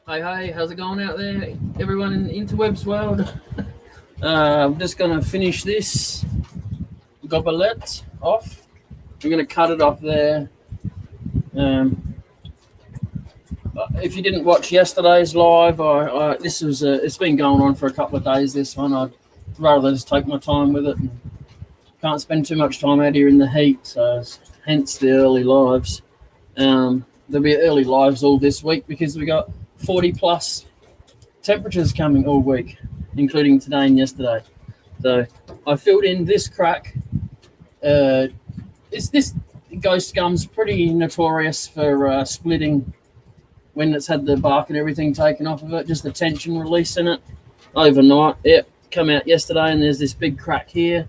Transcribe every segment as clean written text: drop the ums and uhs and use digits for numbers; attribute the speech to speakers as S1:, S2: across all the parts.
S1: Hey, how's it going out there, everyone in the interwebs world? I'm just going to finish this goblet off. I'm going to cut it off there. If you didn't watch yesterday's live, it's been going on for a couple of days. This one, I'd rather just take my time with it. And can't spend too much time out here in the heat, so hence the early lives. There'll be early lives all this week because we got 40 plus temperatures coming all week, including today and yesterday. So I filled in this crack. This ghost gum's pretty notorious for splitting when it's had the bark and everything taken off of it, just the tension release in it overnight. Yep, come out yesterday and there's this big crack here.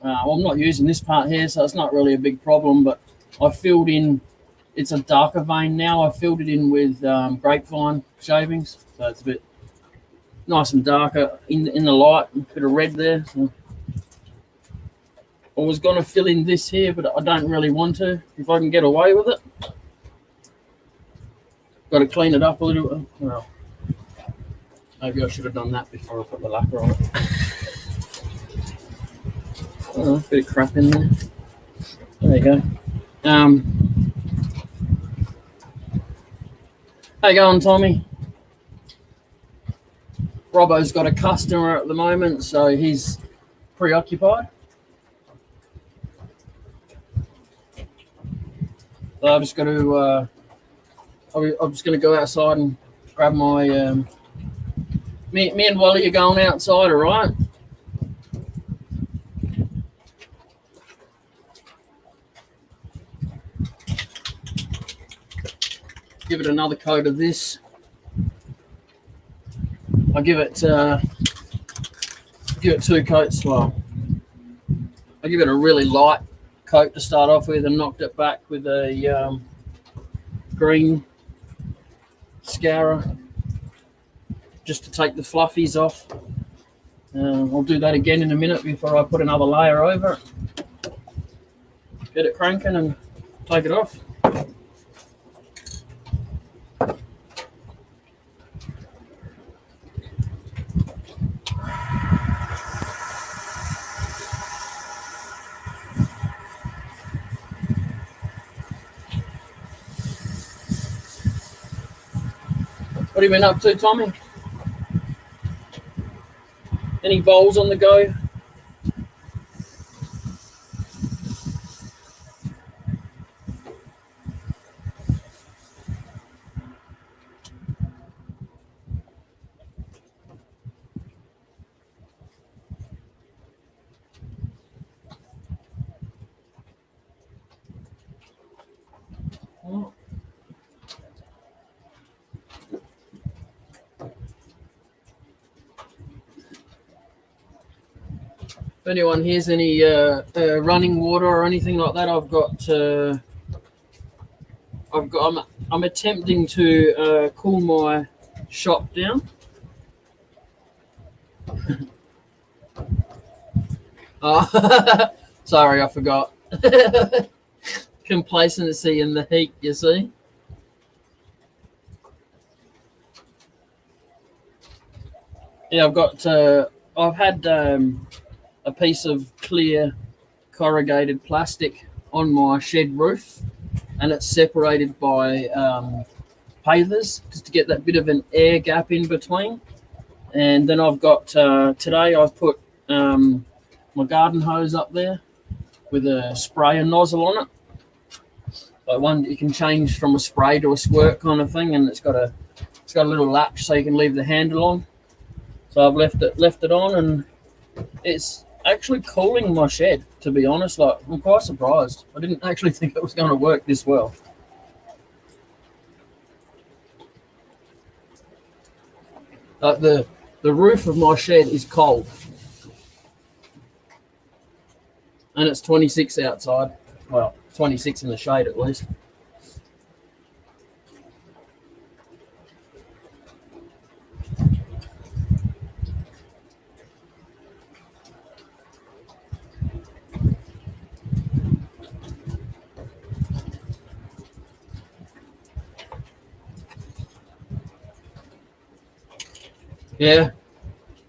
S1: I'm not using this part here, so it's not really a big problem, but I filled in, it's a darker vein now. I filled it in with grapevine shavings, so it's a bit nice and darker in the light, a bit of red there. So I was going to fill in this here, but I don't really want to if I can get away with it. Got to clean it up a little bit. Well, maybe I should have done that before I put the lacquer on it. Oh, a bit of crap in there. There you go. How you going, Tommy? Robbo's got a customer at the moment, so he's preoccupied. So I'm just going to go outside and grab my. Me and Wally are going outside, all right? Give it another coat of this. I give it 2 coats. Well, I give it a really light coat to start off with, and knocked it back with a green scourer just to take the fluffies off. I'll do that again in a minute before I put another layer over it. Get it cranking and take it off. What have you been up to, Tommy? Any bowls on the go? If anyone hears any running water or anything like that, I'm attempting to cool my shop down. Oh, sorry, I forgot. Complacency in the heat, you see. Yeah, I've had a piece of clear corrugated plastic on my shed roof, and it's separated by pavers just to get that bit of an air gap in between. And then I've got today I've put my garden hose up there with a sprayer nozzle on it, like one you can change from a spray to a squirt kind of thing, and it's got a little latch so you can leave the handle on. So I've left it on, and it's actually cooling my shed, to be honest. Like, I'm quite surprised. I didn't actually think it was going to work this well. Like the roof of my shed is cold, and it's 26 outside. Well, 26 in the shade at least. Yeah,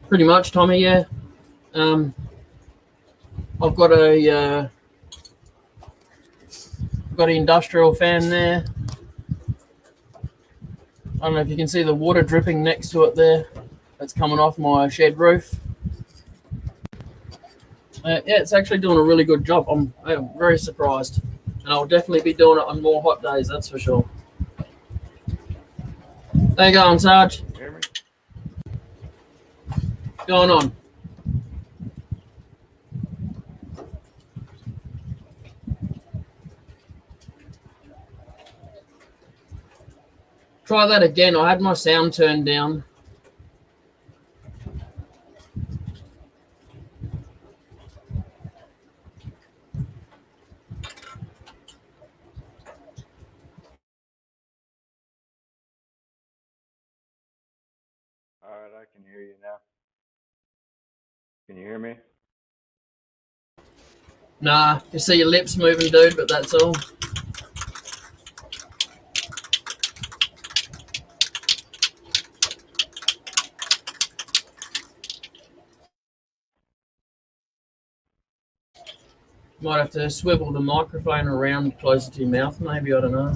S1: pretty much, Tommy. Yeah. I've got an industrial fan there. I don't know if you can see the water dripping next to it there. That's coming off my shed roof. Yeah, it's actually doing a really good job. I'm very surprised, and I'll definitely be doing it on more hot days. That's for sure. How you going, Sarge?
S2: Hear me?
S1: Going on? Try that again. I had my sound turned down.
S2: All right, I can hear you now. Can you hear me?
S1: Nah, you see your lips moving, dude, but that's all. Might have to swivel the microphone around closer to your mouth, maybe. I don't know.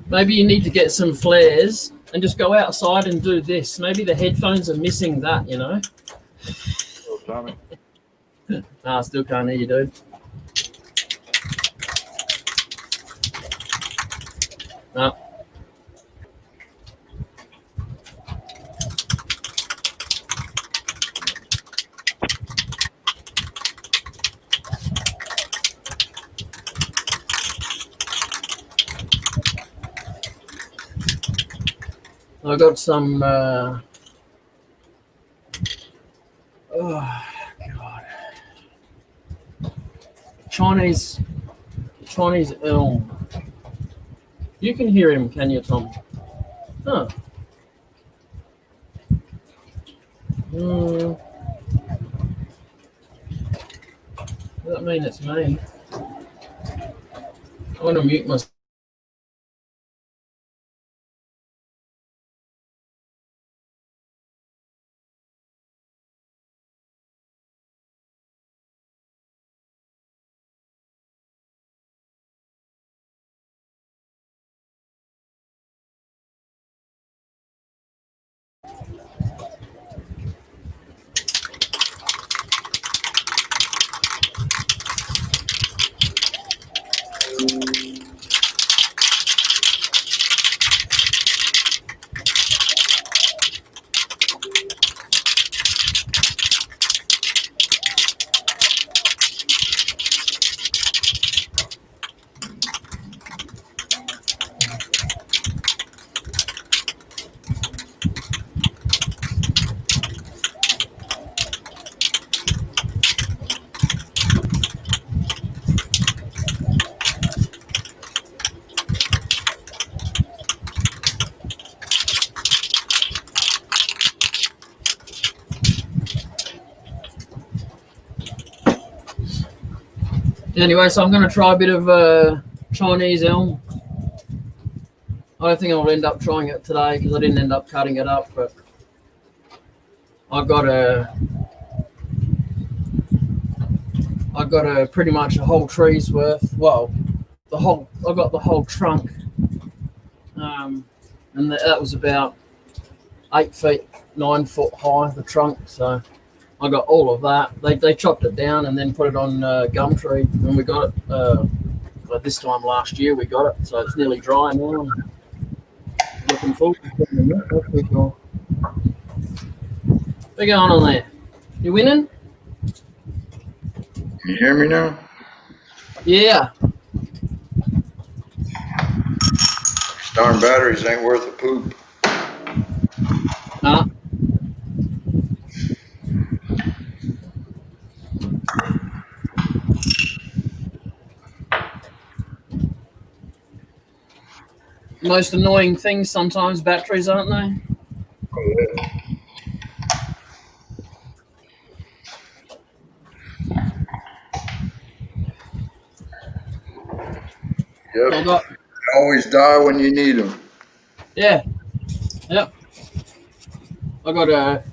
S1: Maybe you need to get some flares and just go outside and do this. Maybe the headphones are missing that, you know?
S2: Oh, Tommy.
S1: Nah, I still can't hear you, dude. No. I got some. Oh God! Chinese elm. You can hear him, can you, Tom? Huh. Does that mean it's me? I want to mute myself. Anyway, so I'm going to try a bit of Chinese elm. I don't think I'll end up trying it today because I didn't end up cutting it up, but I got a pretty much a whole tree's worth. Well, I got the whole trunk, and that was about 8 feet, 9 foot high, the trunk. So I got all of that. They chopped it down and then put it on Gumtree, and we got it. This time last year we got it, so it's nearly dry now. Looking forward to putting it. That's for sure. What's going on there? You winning?
S2: Can you hear me now?
S1: Yeah.
S2: Darn batteries ain't worth a poop.
S1: Nah. Most annoying things sometimes, batteries, aren't they?
S2: Oh, yeah.
S1: So I got
S2: Always die when you need them.
S1: yeah, yep. I got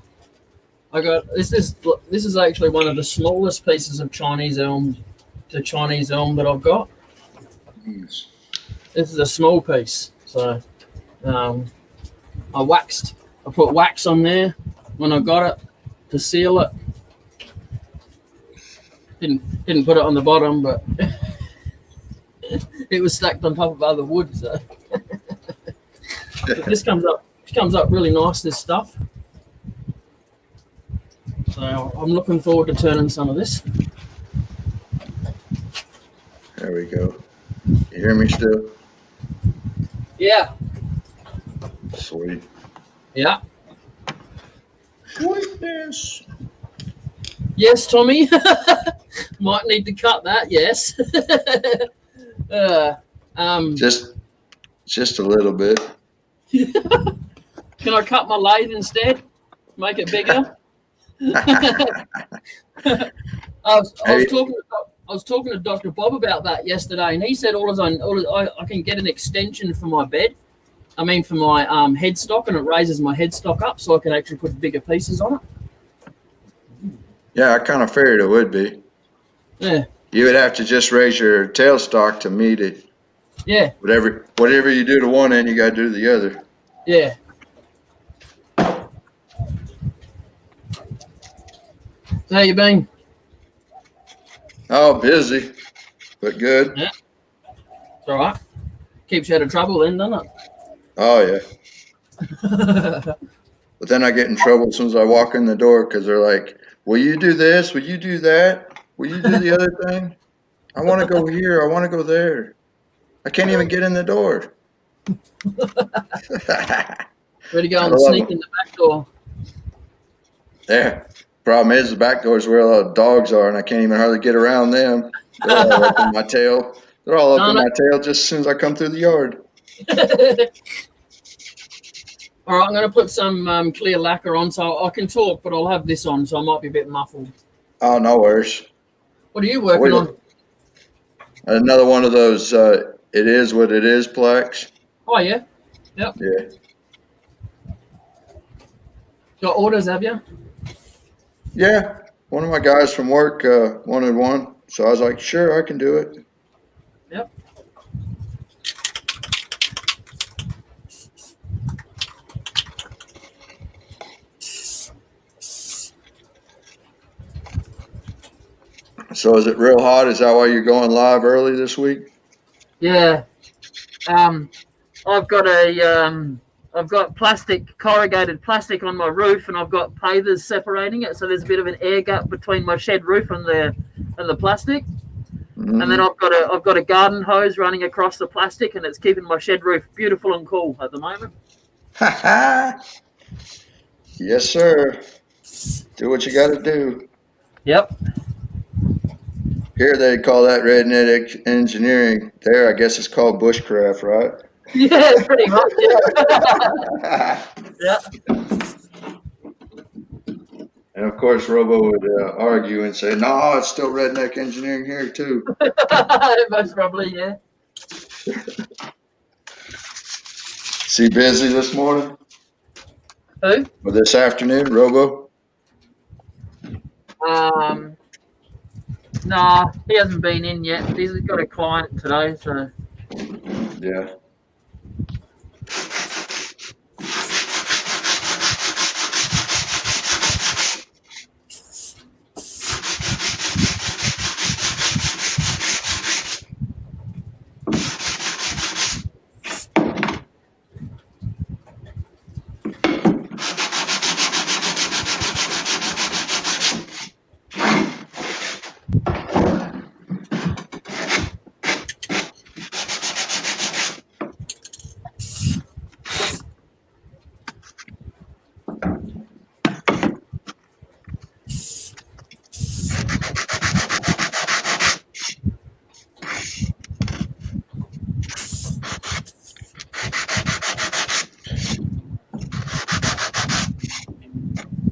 S1: this is actually one of the smallest pieces of Chinese elm that I've got.
S2: Yes.
S1: This is a small piece, so um, I put wax on there when I got it to seal it. Didn't put it on the bottom, but it was stacked on top of other wood. So but this comes up really nice. This stuff. So I'm looking forward to turning some of this.
S2: There we go. You hear me still?
S1: Yeah,
S2: Sweet.
S1: yeah.
S2: Sweetness.
S1: Yes, Tommy. Might need to cut that. Yes. uh,
S2: Just a little bit.
S1: Can I cut my lathe instead? Make it bigger. I was talking to Dr. Bob about that yesterday, and he said I can get an extension for my bed. I mean, for my headstock, and it raises my headstock up, so I can actually put bigger pieces on it.
S2: Yeah, I kind of figured it would be.
S1: Yeah.
S2: You would have to just raise your tailstock to meet it.
S1: Yeah.
S2: Whatever you do to one end, you got to do to the other.
S1: Yeah. So how you been?
S2: Oh, busy, but good.
S1: Yeah. It's all right. Keeps you out of trouble then, doesn't
S2: Oh, yeah.
S1: it?
S2: But then I get in trouble as soon as I walk in the door because they're like, will you do this? Will you do that? Will you do the other thing? I want to go here. I want to go there. I can't even get in the door.
S1: Ready to go
S2: I
S1: and
S2: love
S1: sneak
S2: them.
S1: in the back door.
S2: Yeah. Problem is the back door is where a lot of dogs are, and I can't even hardly get around them. They're all up in my tail. They're all up in my tail just as soon as I come through the yard.
S1: All right, I'm going to put some clear lacquer on so I can talk, but I'll have this on, so I might be a bit muffled.
S2: Oh, no worries.
S1: What are you working on?
S2: Another one of those it is what it is plaques.
S1: Oh, yeah? Yep.
S2: Yeah.
S1: Got orders, have you?
S2: Yeah. One of my guys from work wanted one, so I was like, sure, I can do it.
S1: Yep.
S2: So is it real hot? Is that why you're going live early this week?
S1: Yeah. I've got I've got corrugated plastic on my roof, and I've got pavers separating it, so there's a bit of an air gap between my shed roof and the plastic.
S2: Mm-hmm.
S1: And then I've got a garden hose running across the plastic, and it's keeping my shed roof beautiful and cool at the moment.
S2: Yes, sir. Do what you got to do.
S1: Yep.
S2: Here they call that redneck engineering. There, I guess it's called bushcraft, right?
S1: Yeah, pretty much. Yeah. Yeah.
S2: And of course, Robo would argue and say, "No, it's still redneck engineering here too."
S1: Most probably, yeah.
S2: Is he busy this morning?
S1: Who?
S2: Or this afternoon, Robo?
S1: Nah, he hasn't been in yet. He's got a client today, so.
S2: Yeah.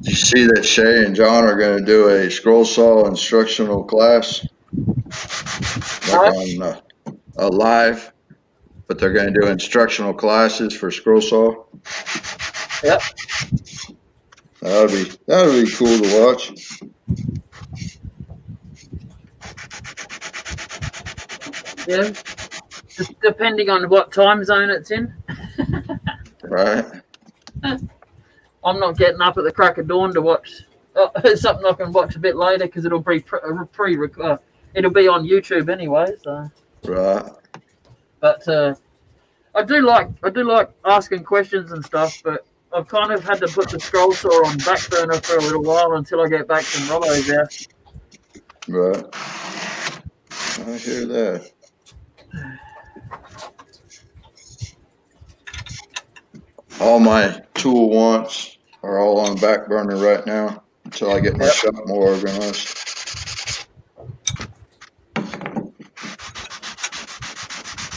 S2: You see that Shay and John are going to do a scroll saw instructional class, like on a live. but they're going to do instructional classes for scroll saw.
S1: Yep.
S2: That would be cool to watch.
S1: Yeah. Depending on what time zone it's in.
S2: Right.
S1: I'm not getting up at the crack of dawn to watch. It's something I can watch a bit later because it'll be it'll be on YouTube anyway. So.
S2: Right.
S1: But I do like asking questions and stuff. But I've kind of had to put the scroll saw on back burner for a little while until I get back from Rollo's house.
S2: Right. I hear that. All my tool wants are all on back burner right now until I get my shop more organized.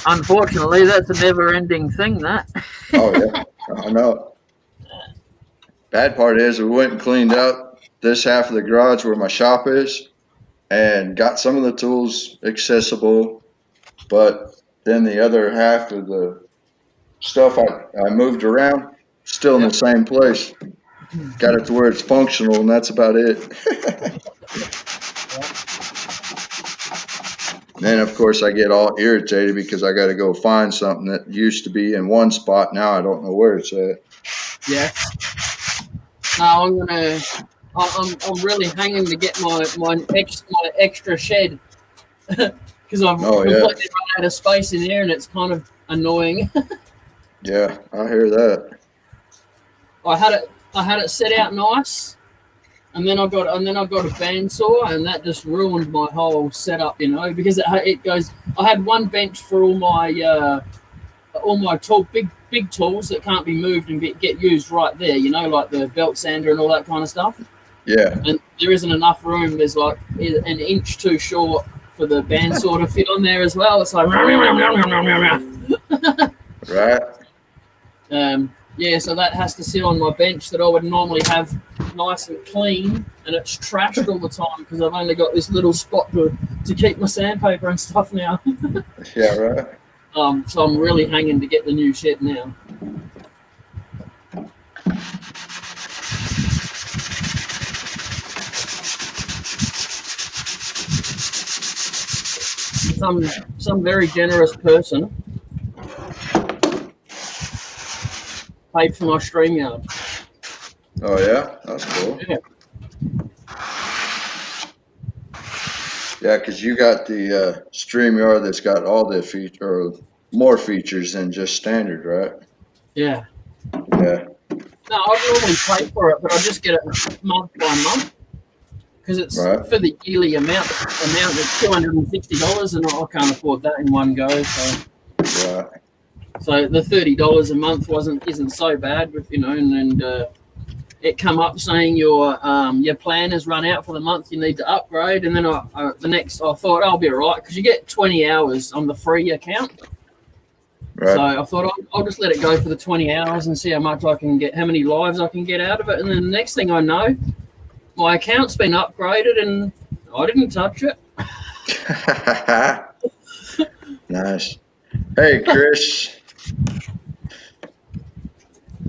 S1: Unfortunately, that's a never-ending thing. That.
S2: Oh yeah, I know. Bad part is we went and cleaned out this half of the garage where my shop is, and got some of the tools accessible, but then the other half of the stuff I moved around, still in the same place. Got it to where it's functional, and that's about it. Then, of course, I get all irritated because I got to go find something that used to be in one spot. Now I don't know where it's at.
S1: Yes. No, I'm really hanging to get my extra shed because I've completely run out of space in there, and it's kind of annoying.
S2: Yeah, I hear that.
S1: I had it set out nice, and then I got a bandsaw, and that just ruined my whole setup, because it goes. I had one bench for all my big tools that can't be moved and get used right there, like the belt sander and all that kind of stuff.
S2: Yeah.
S1: And there isn't enough room. There's like an inch too short for the bandsaw to fit on there as well. It's like
S2: right.
S1: Yeah, so that has to sit on my bench that I would normally have nice and clean, and it's trashed all the time because I've only got this little spot to keep my sandpaper and stuff now.
S2: Yeah, right.
S1: So I'm really hanging to get the new shed now. Some very generous person paid for my StreamYard.
S2: Oh yeah, that's cool.
S1: Yeah.
S2: Yeah, because you got the StreamYard that's got all the or more features than just standard, right?
S1: Yeah.
S2: Yeah.
S1: No, I normally pay for it, but I just get it month by month because it's for the yearly amount. It's $260, and I can't afford that in one go. So, so the $30 a month isn't so bad, and it come up saying your plan has run out for the month. You need to upgrade, and then I thought I'll be all right because you get 20 hours on the free account. Right. So I thought I'll just let it go for the 20 hours and see how much I can get, how many lives I can get out of it. And then the next thing I know, my account's been upgraded and I didn't touch it.
S2: Nice. Hey, Chris.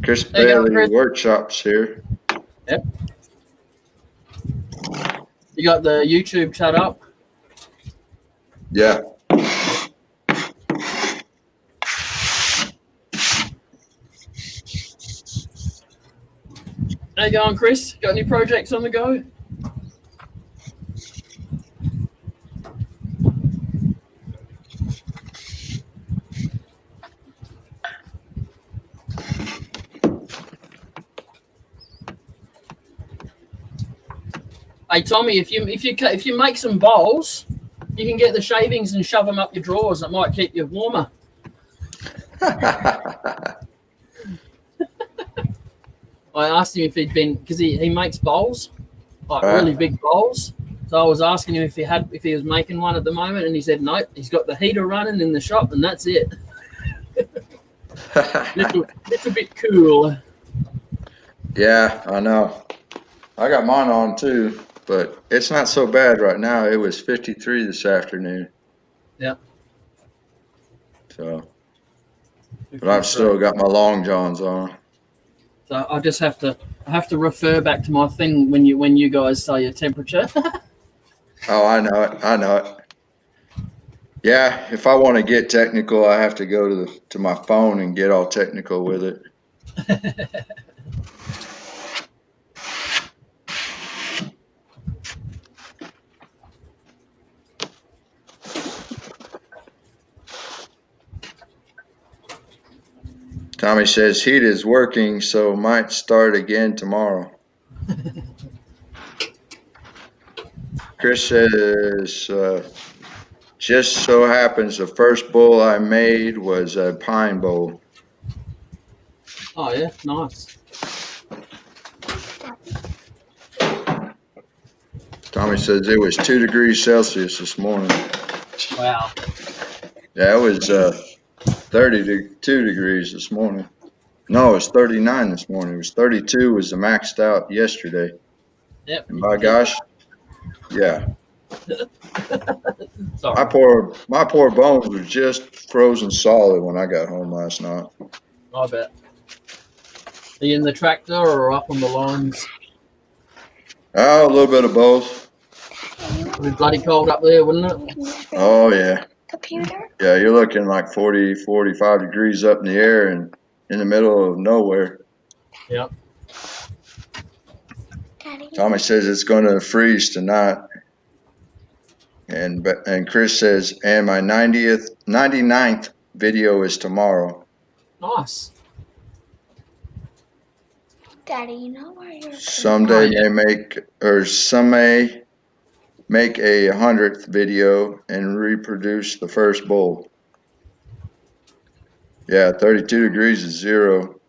S2: Chris Bailey Workshops here.
S1: Yep. You got the YouTube shut up?
S2: Yeah.
S1: How you going, Chris? Got any projects on the go? Hey Tommy, if you make some bowls, you can get the shavings and shove them up your drawers. It might keep you warmer. I asked him if he'd been, because he makes bowls, like really big bowls. So I was asking him if he was making one at the moment, and he said no. He's got the heater running in the shop, and that's it. It's a bit cool.
S2: Yeah, I know. I got mine on too, but it's not so bad right now. It was 53 this afternoon.
S1: Yeah.
S2: So But I've still got my long johns on.
S1: So I have to refer back to my thing when you guys say your temperature.
S2: Oh, I know it. I know it. Yeah, if I want to get technical, I have to go to my phone and get all technical with it. Tommy says heat is working, so might start again tomorrow. Chris says, just so happens the first bowl I made was a pine bowl.
S1: Oh yeah, nice.
S2: Tommy says it was 2 degrees Celsius this morning.
S1: Wow.
S2: Yeah, it was 32 degrees this morning. No, it was 39 this morning. It was 32 was the maxed out yesterday.
S1: Yep.
S2: And by gosh, yeah.
S1: Sorry.
S2: My poor bones were just frozen solid when I got home last night.
S1: I bet. Are you in the tractor or up on the lines?
S2: Oh, a little bit of both.
S1: It'd be bloody cold up there, wouldn't it?
S2: Oh, yeah.
S3: Computer?
S2: Yeah, you're looking like 40, 45 degrees up in the air and in the middle of nowhere.
S1: Yep.
S3: Daddy.
S2: Tommy says it's going to freeze tonight. And Chris says, and my 99th video is tomorrow.
S1: Nice.
S3: Daddy, you know where you're
S2: Someday some may make a 100th video and reproduce the first bowl. Yeah, 32 degrees is zero,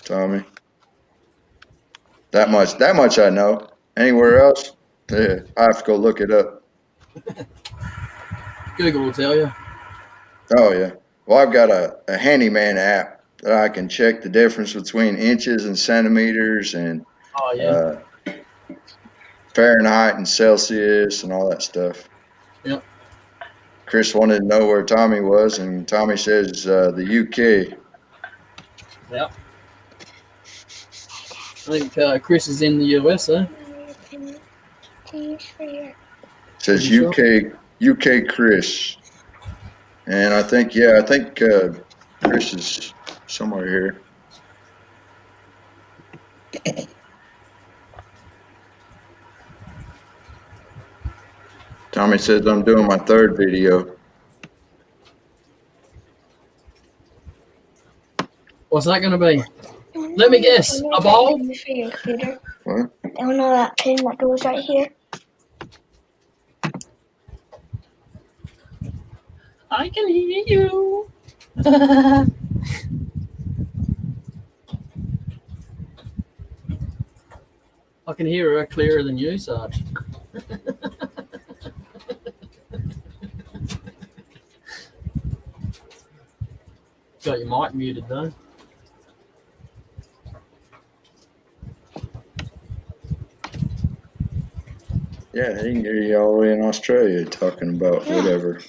S2: Tommy. That much I know. Anywhere else, yeah, I have to go look it up.
S1: Google will tell you.
S2: Oh yeah. Well, I've got a handyman app that I can check the difference between inches and centimeters and
S1: Oh yeah.
S2: Fahrenheit and Celsius and all that stuff.
S1: Yep.
S2: Chris wanted to know where Tommy was, and Tommy says the UK.
S1: Yep. I think Chris is in the US, eh?
S2: Says
S1: Sure?
S2: UK Chris. And I think Chris is somewhere here. Tommy says I'm doing my 3rd video.
S1: What's that going to be? Let me guess. A bowl?
S2: What?
S3: You know that pin that goes right here?
S1: I can hear you. I can hear her clearer than you, Sarge. Got your mic muted though.
S2: Yeah, he can hear you all the way in Australia talking about whatever.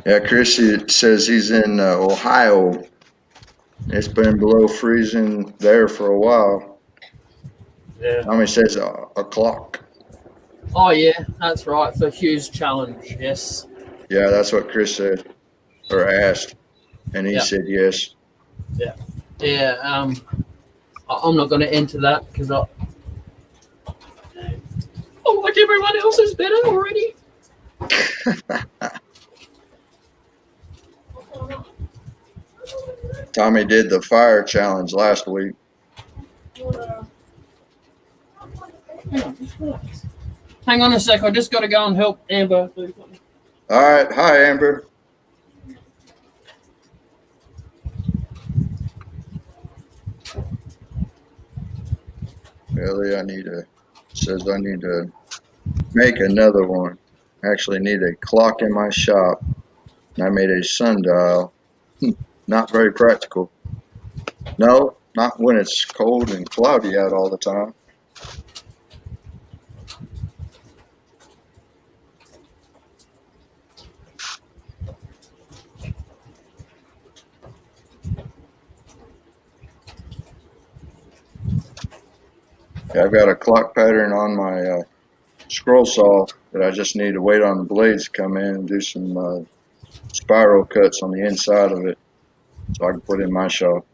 S2: Yeah, Chris says he's in Ohio. It's been below freezing there for a while.
S1: Yeah.
S2: Tommy says a clock.
S1: Oh yeah, that's right. For Hugh's challenge, yes.
S2: Yeah, that's what Chris said or asked, and he said yes.
S1: Yeah. I'm not going to enter that because I like everyone else is better already.
S2: Tommy did the fire challenge last week.
S1: Hang on a sec. I just got to go and help Amber.
S2: All right. Hi, Amber. Really, I need to make another one. I actually need a clock in my shop. And I made a sundial. Not very practical. No, not when it's cold and cloudy out all the time. Yeah, I've got a clock pattern on my scroll saw that I just need to wait on the blades to come in and do some spiral cuts on the inside of it so I can put in my shop.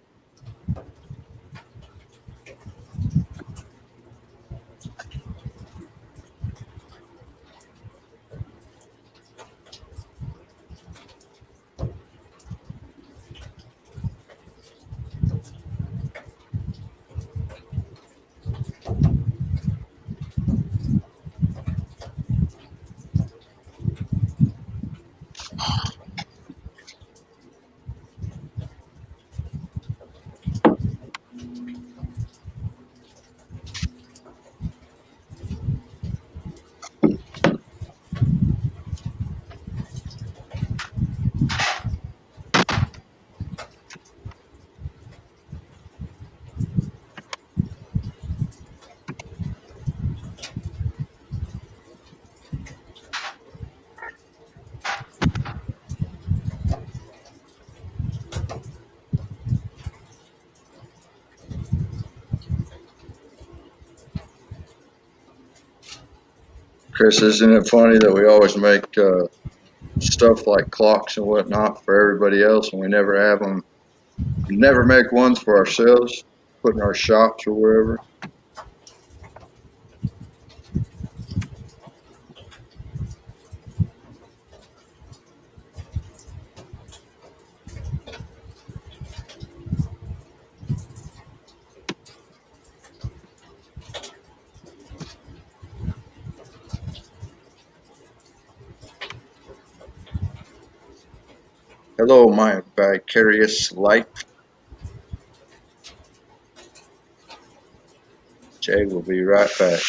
S2: Chris, isn't it funny that we always make stuff like clocks and whatnot for everybody else, and we never have them, never make ones for ourselves, put in our shops or wherever? Hello, my vicarious life. Jay will be right back.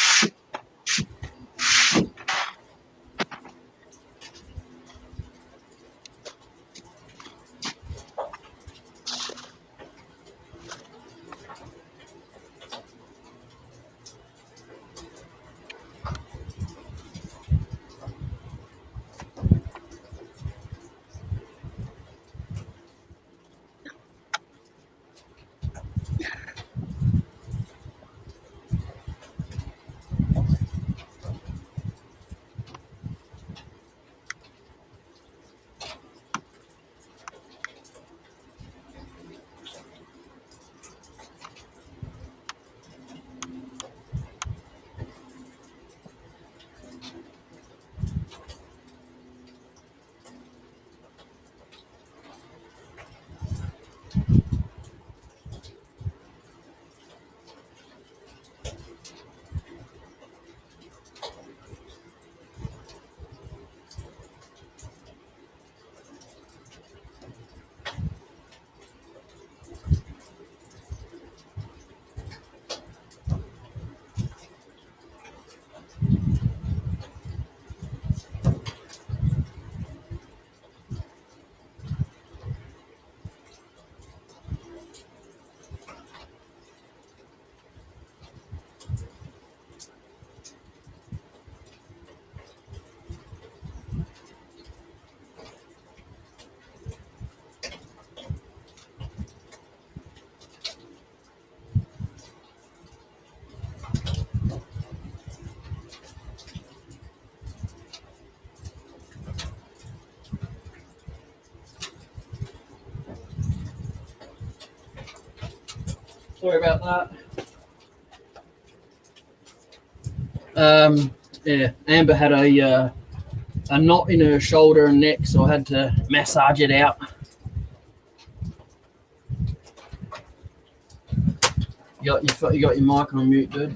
S1: Sorry about that. Yeah, Amber had a knot in her shoulder and neck, so I had to massage it out. You got your mic on mute, dude.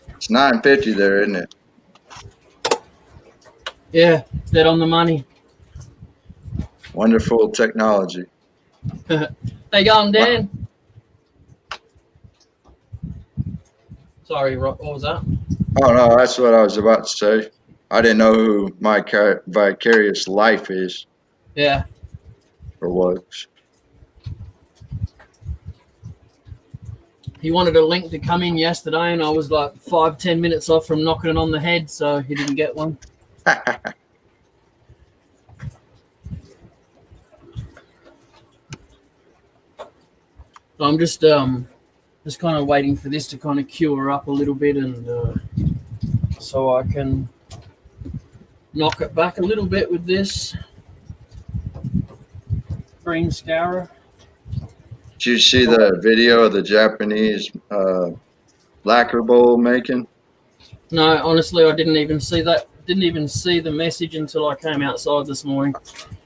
S2: It's 9:50 there, isn't it?
S1: Yeah, dead on the money.
S2: Wonderful technology.
S1: How you going, Dan? Sorry, what was that?
S2: Oh no, that's what I was about to say. I didn't know who my vicarious life is
S1: Yeah.
S2: or was.
S1: He wanted a link to come in yesterday, and I was like 5-10 minutes off from knocking it on the head, so he didn't get one. So I'm just kind of waiting for this to kind of cure up a little bit, and so I can knock it back a little bit with this green scourer.
S2: Did you see the video of the Japanese lacquer bowl making?
S1: No, honestly, I didn't even see that. Didn't even see the message until I came outside this morning.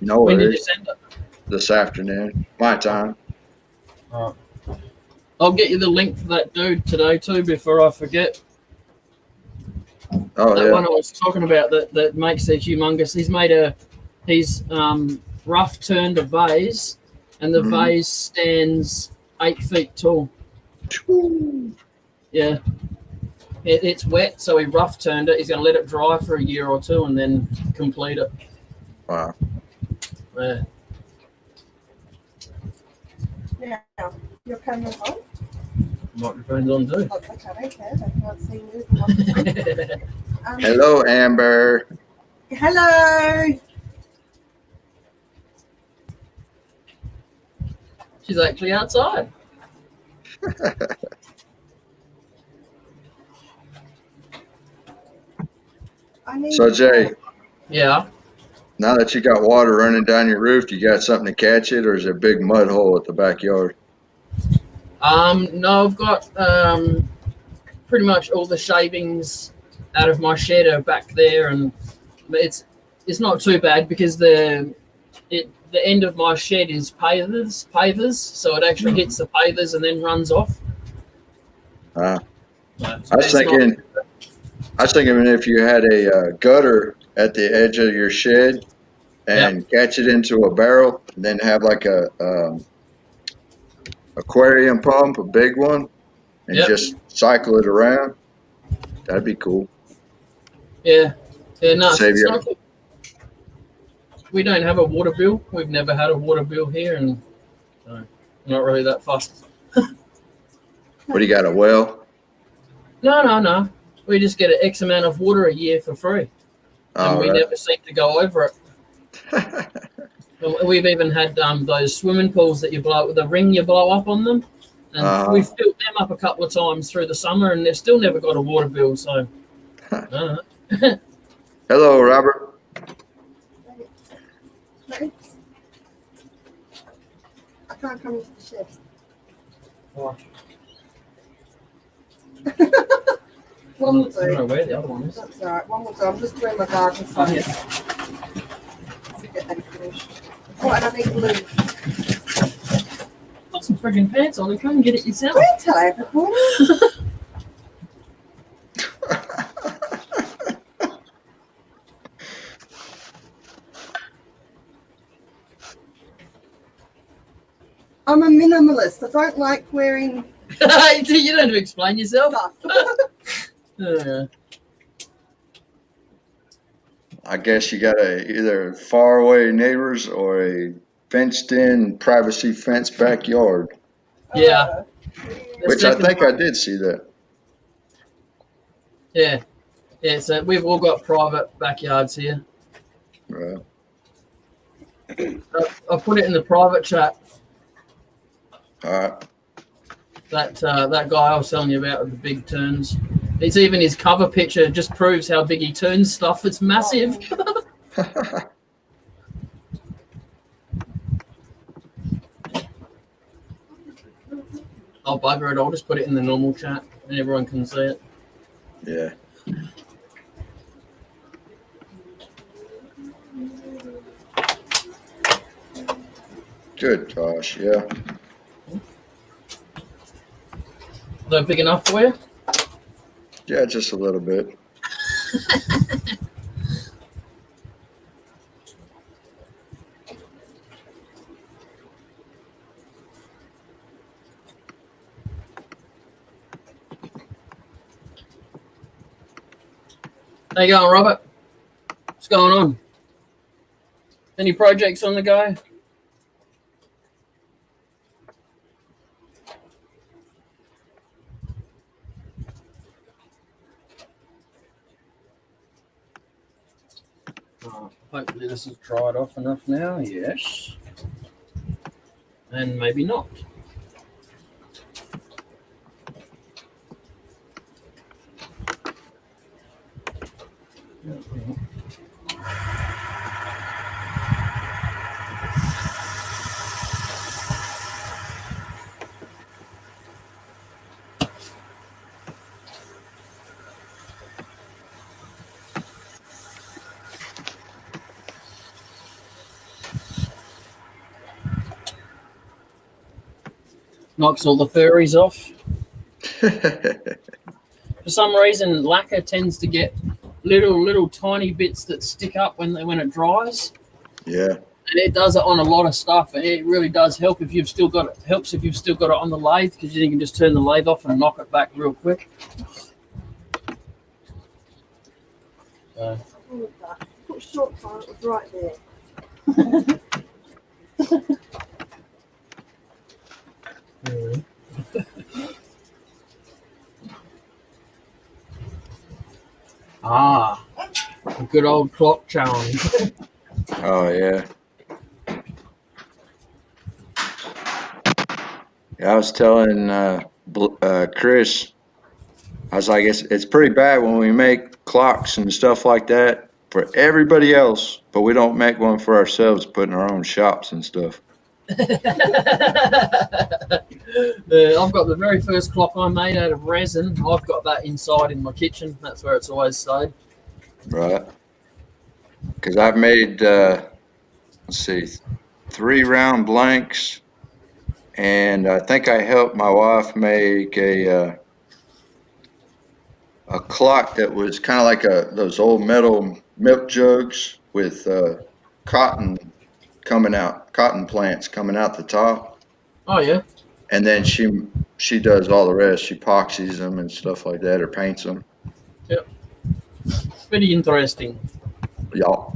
S2: No
S1: When did you
S2: worries.
S1: send it?
S2: This afternoon, my time.
S1: All right. I'll get you the link for that dude today too before I forget.
S2: Oh
S1: That
S2: yeah.
S1: one I was talking about that makes that humongous. He's rough turned a vase, and the
S2: Mhm.
S1: vase stands 8 feet tall. Yeah. It's wet, so he rough turned it. He's going to let it dry for a year or two and then complete it.
S2: Wow.
S1: Yeah.
S4: Yeah. Your camera's on?
S1: Microphone's on too.
S4: Oh, okay, I can't see you.
S2: Hello, Amber.
S4: Hello.
S1: She's actually outside.
S2: So Jay,
S1: Yeah.
S2: now that you got water running down your roof, you got something to catch it, or is it a big mud hole at the backyard?
S1: No, I've got pretty much all the shavings out of my shed are back there, and it's not too bad because the end of my shed is pavers, so it actually hits the pavers and then runs off.
S2: Uh,
S1: So
S2: I was thinking if you had a gutter at the edge of your shed and catch it into a barrel, and then have like a aquarium pump, a big one, and
S1: Yep.
S2: just cycle it around. That'd be cool.
S1: Yeah. No,
S2: Save
S1: it's
S2: you.
S1: not. We don't have a water bill. We've never had a water bill here, and so not really that fussed.
S2: What do you got, a well?
S1: No. We just get an X amount of water a year for free, and we
S2: Right.
S1: never seem to go over it. We've even had those swimming pools that you blow with the ring you blow up on them, and we've filled them up a couple of times through the summer, and they've still never got a water bill. So,
S2: Hello, Robert.
S4: Thanks. I can't come into the shed. One will
S1: I don't know
S4: do.
S1: where the other one is.
S4: That's all right. One will do. I'm just doing my garden
S1: Oh,
S4: stuff
S1: yeah.
S4: to get them finished. Oh, and I need glue.
S1: Got some frigging pants on and come and get it yourself.
S4: Don't tell everyone. I'm a minimalist. I don't like wearing
S1: You don't have to explain yourself.
S4: stuff.
S2: I guess you got either faraway neighbors or a fenced-in privacy fence backyard,
S1: Yeah.
S2: which I think I did see that.
S1: Yeah. So we've all got private backyards here.
S2: Right.
S1: I put it in the private chat.
S2: All right.
S1: That guy I was telling you about with the big turns. It's even his cover picture just proves how big he turns stuff. It's massive. I'll bugger it. I'll just put it in the normal chat and everyone can see it.
S2: Yeah. Good gosh, yeah.
S1: Are they big enough for you?
S2: Yeah, just a little bit.
S1: How you going, Robert? What's going on? Any projects on the go? Hopefully this is dried off enough now. Yes. And maybe not. knocks all the furries off. For some reason, lacquer tends to get little tiny bits that stick up when it dries.
S2: Yeah.
S1: And it does it on a lot of stuff, and it really does help if you've still got it. Helps if you've still got it on the lathe, because then you can just turn the lathe off and knock it back real quick.
S4: All of that. Put short time, it was right there.
S1: Ah, a good old clock challenge.
S2: Oh yeah. I was telling Chris, I was like, it's pretty bad when we make clocks and stuff like that for everybody else, but we don't make one for ourselves, put in our own shops and stuff.
S1: I've got the very first clock I made out of resin. I've got that inside in my kitchen. That's where it's always stayed.
S2: Right. Because I've made, let's see, 3 round blanks, and I think I helped my wife make a clock that was kind of like those old metal milk jugs with cotton plants coming out the top.
S1: Oh yeah.
S2: And then she does all the rest. She epoxies them and stuff like that, or paints them.
S1: Yep. Pretty interesting.
S2: Yeah.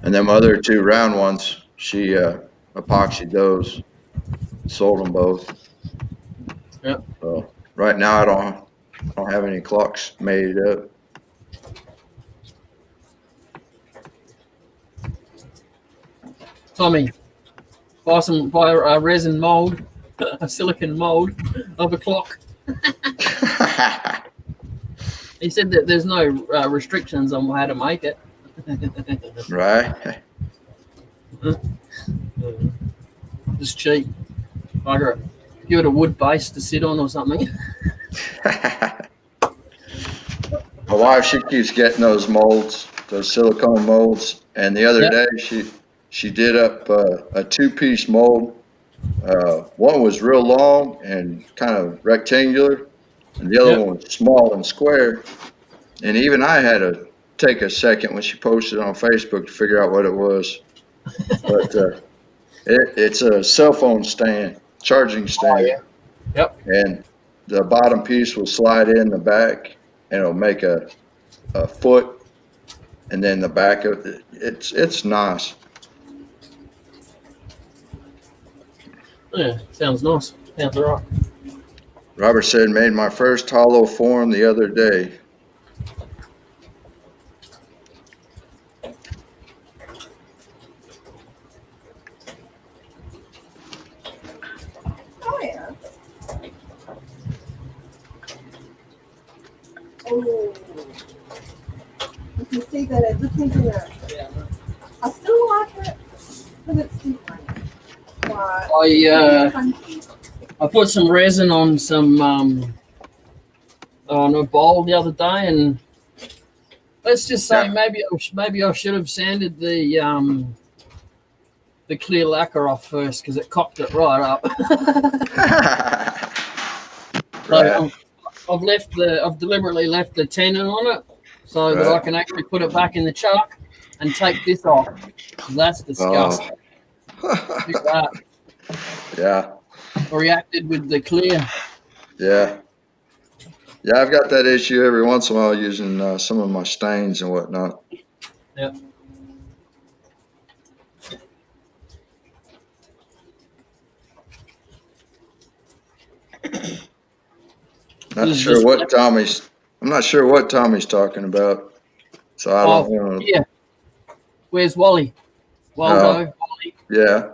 S2: And then my other 2 round ones, she epoxied those, sold them both.
S1: Yep.
S2: So right now I don't have any clocks made up.
S1: Tommy, buy a resin mold, a silicon mold of a clock. He said that there's no restrictions on how to make it.
S2: Right.
S1: Just cheap. Like give it a wood base to sit on or something.
S2: My wife, she keeps getting those molds, those silicone molds, and the other day she did up a 2-piece mold. One was real long and kind of rectangular, and the other one was small and square. And even I had to take a second when she posted it on Facebook to figure out what it was. But it's a cell phone stand, charging stand.
S1: Oh, yeah. Yep.
S2: And the bottom piece will slide in the back, and it'll make a foot, and then the back of it's nice.
S1: Yeah, sounds nice. Sounds all right.
S2: Robert said, made my first hollow form the other day.
S4: Oh yeah. Oh. You can see that it looks into there.
S1: Yeah.
S4: I still like it, but it's different. Why?
S1: I put some resin on some on a bowl the other day, and let's just say maybe I should have sanded the clear lacquer off first, because it cocked it right up. So I've deliberately left the tenon on it so that I can actually put it back in the chuck and take this off. That's disgusting. Look at that.
S2: Yeah.
S1: Reacted with the clear.
S2: Yeah. Yeah, I've got that issue every once in a while using some of my stains and whatnot.
S1: Yep.
S2: I'm not sure what Tommy's talking about. So I don't know.
S1: Yeah. Where's Wally? Waldo. Wally.
S2: Yeah.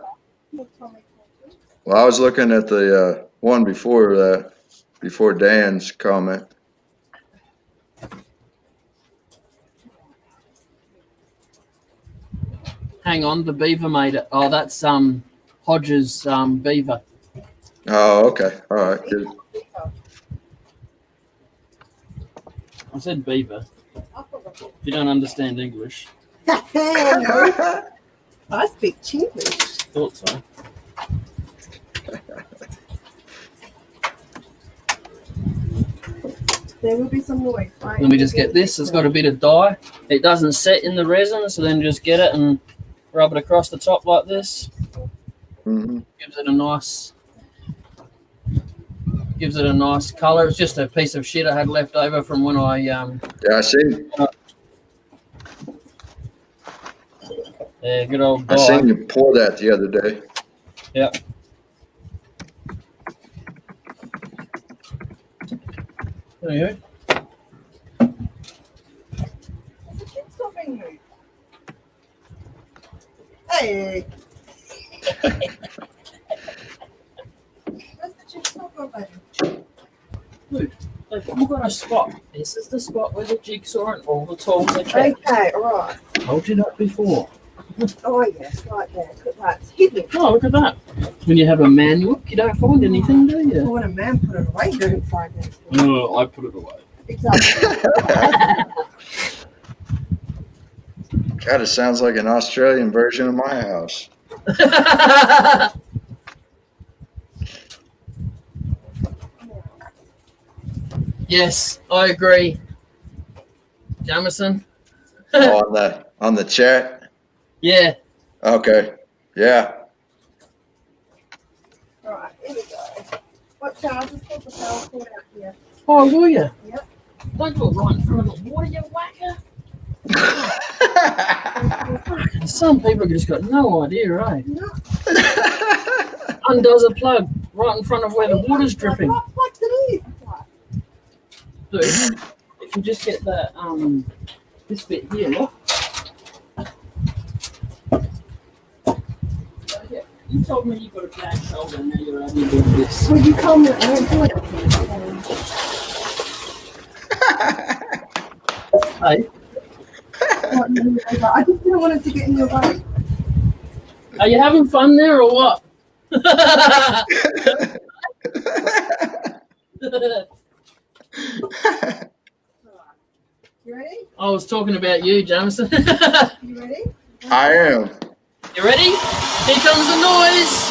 S2: Well, I was looking at the one before that, before Dan's comment.
S1: Hang on, the beaver made it. Oh, that's Hodges beaver.
S2: Oh, okay. All right, good.
S1: I said beaver. You don't understand English.
S4: I speak Chinglish.
S1: Thought so.
S4: There will be some noise, right?
S1: Let me just get this. It's got a bit of dye. It doesn't set in the resin, so then just get it and rub it across the top like this.
S2: Mm-hmm.
S1: Gives it a nice color. It's just a piece of shit I had left over from when I
S2: Yeah, I seen.
S1: yeah, good old
S2: I seen
S1: dye.
S2: you pour that the other day.
S1: Yep. There you go.
S4: Stop being rude. Hey. Where's the jigsaw gone, baby?
S1: Look, you've got a spot. This is the spot where the jigsaw and all the tools are kept.
S4: Okay, all right.
S1: Told you that before.
S4: Oh, yes, right there. Look at that. It's hidden.
S1: Oh, look at that. When you have a man look, you don't find anything, do
S4: Oh,
S1: you?
S4: when a man put it away, you don't find it.
S1: Oh, I put it away.
S4: Exactly.
S2: God, it sounds like an Australian version of my house.
S1: Yes, I agree. Jamison?
S2: Oh, on the chat.
S1: Yeah.
S2: Okay. Yeah.
S4: All right, here we go. Watch out, I'll just put the power cord out here.
S1: Oh, will you?
S4: Yep.
S1: Don't do it right in front of the water, you whacker. Some people just got no idea, right?
S4: No.
S1: Undoes a plug right in front of where the water's dripping.
S4: What it is?
S1: Dude, if you just get that this bit here, look. Yeah, you told me you got a bad shoulder and now you're only doing this.
S4: Well, you told me I won't do it.
S1: Hey,
S4: I just didn't want it to get in your way.
S1: are you having fun there or what?
S4: You ready?
S1: I was talking about you, Jamison.
S4: You ready?
S2: I am.
S1: You ready? Here comes the noise.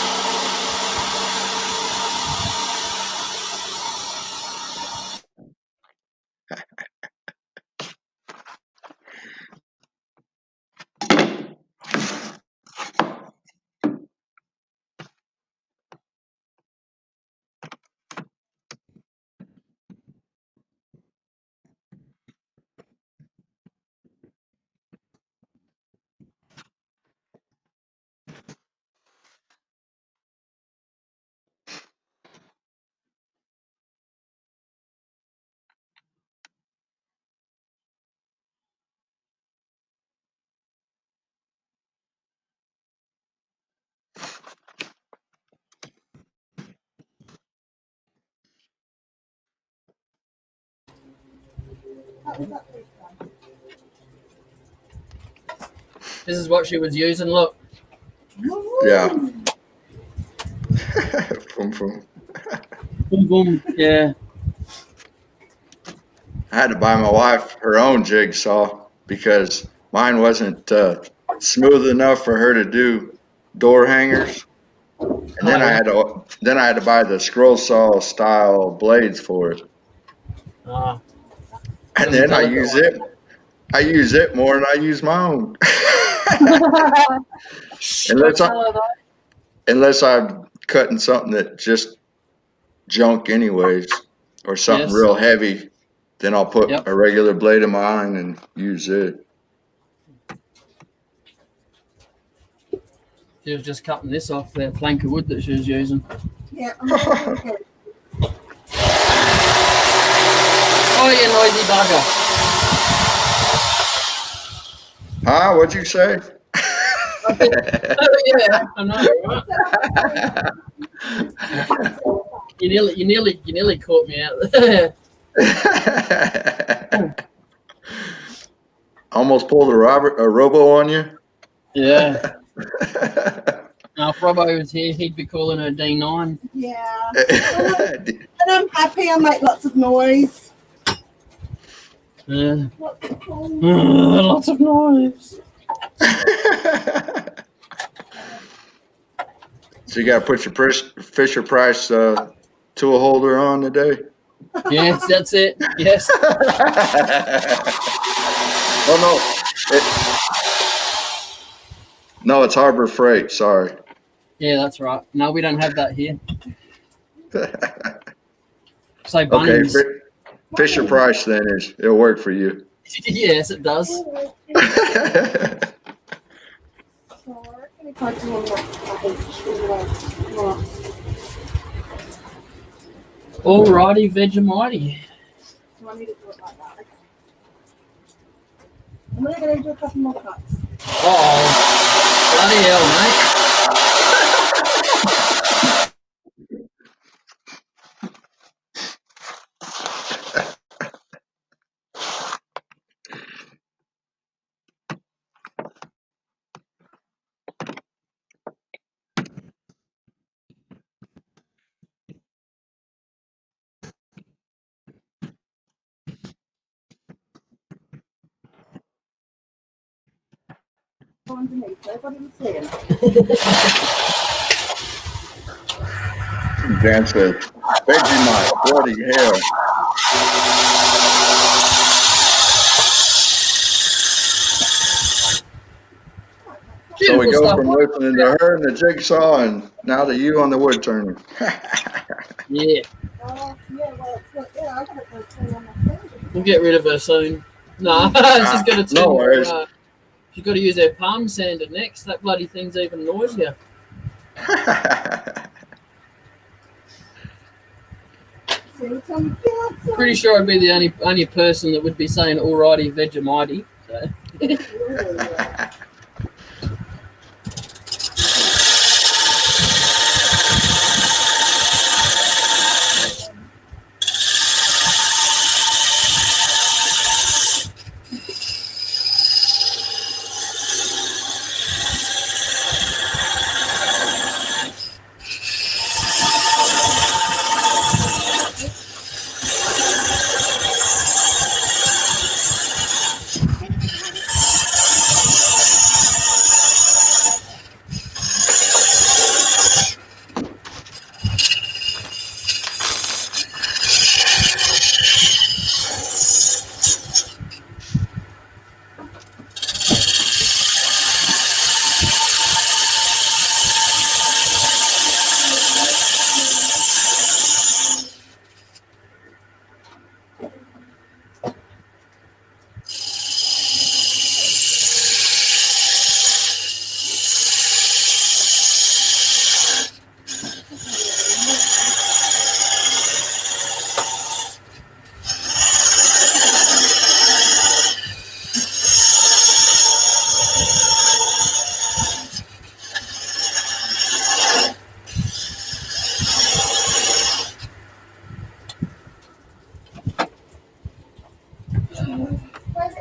S1: This is what she was using. Look.
S2: Yeah. Boom, boom.
S1: Boom, boom. Yeah.
S2: I had to buy my wife her own jigsaw because mine wasn't smooth enough for her to do door hangers. And then I had to buy the scroll saw style blades for it.
S1: Ah.
S2: And then I use it more than I use my own. Unless I'm cutting something that just junk anyways, or something real heavy, then I'll put a regular blade of mine and use it.
S1: She was just cutting this off the plank of wood that she was using.
S4: Yeah, I'm okay.
S1: Oh, you noisy bugger.
S2: Huh? What'd you say?
S1: Yeah, I know, right? You nearly caught me out there.
S2: Almost pulled a robo on you.
S1: Yeah. Now, if Robbo was here, he'd be calling her D9.
S4: Yeah. And I'm happy. I make lots of noise.
S1: Yeah.
S4: Lots of noise.
S1: Lots of noise.
S2: So you got to put your Fisher Price tool holder on today.
S1: Yes, that's it. Yes.
S2: No, it's Harbor Freight. Sorry.
S1: Yeah, that's right. No, we don't have that here. Say
S2: Okay,
S1: Bunnings.
S2: Fisher Price then it'll work for you.
S1: Yes, it does.
S4: So I reckon if I do one
S1: Alrighty, Vegemite.
S4: so I need to do it like that. Okay. I'm only going to do a couple more cuts.
S1: Oh, bloody hell, mate.
S4: Underneath, so everybody was seeing.
S2: Dan says, Vegemite, bloody hell. So we
S1: Beautiful
S2: go
S1: stuff.
S2: from listening to her and the jigsaw and now to you on the wood turning.
S1: Yeah,
S4: Yeah, well, it's not, yeah, I got it going on my phone.
S1: we'll get rid of her soon. No, she's got to turn.
S2: No worries.
S1: She's got to use her palm sander next. That bloody thing's even noisier.
S4: See, some kids.
S1: Pretty sure I'd be the only person that would be saying alrighty, Vegemite. So.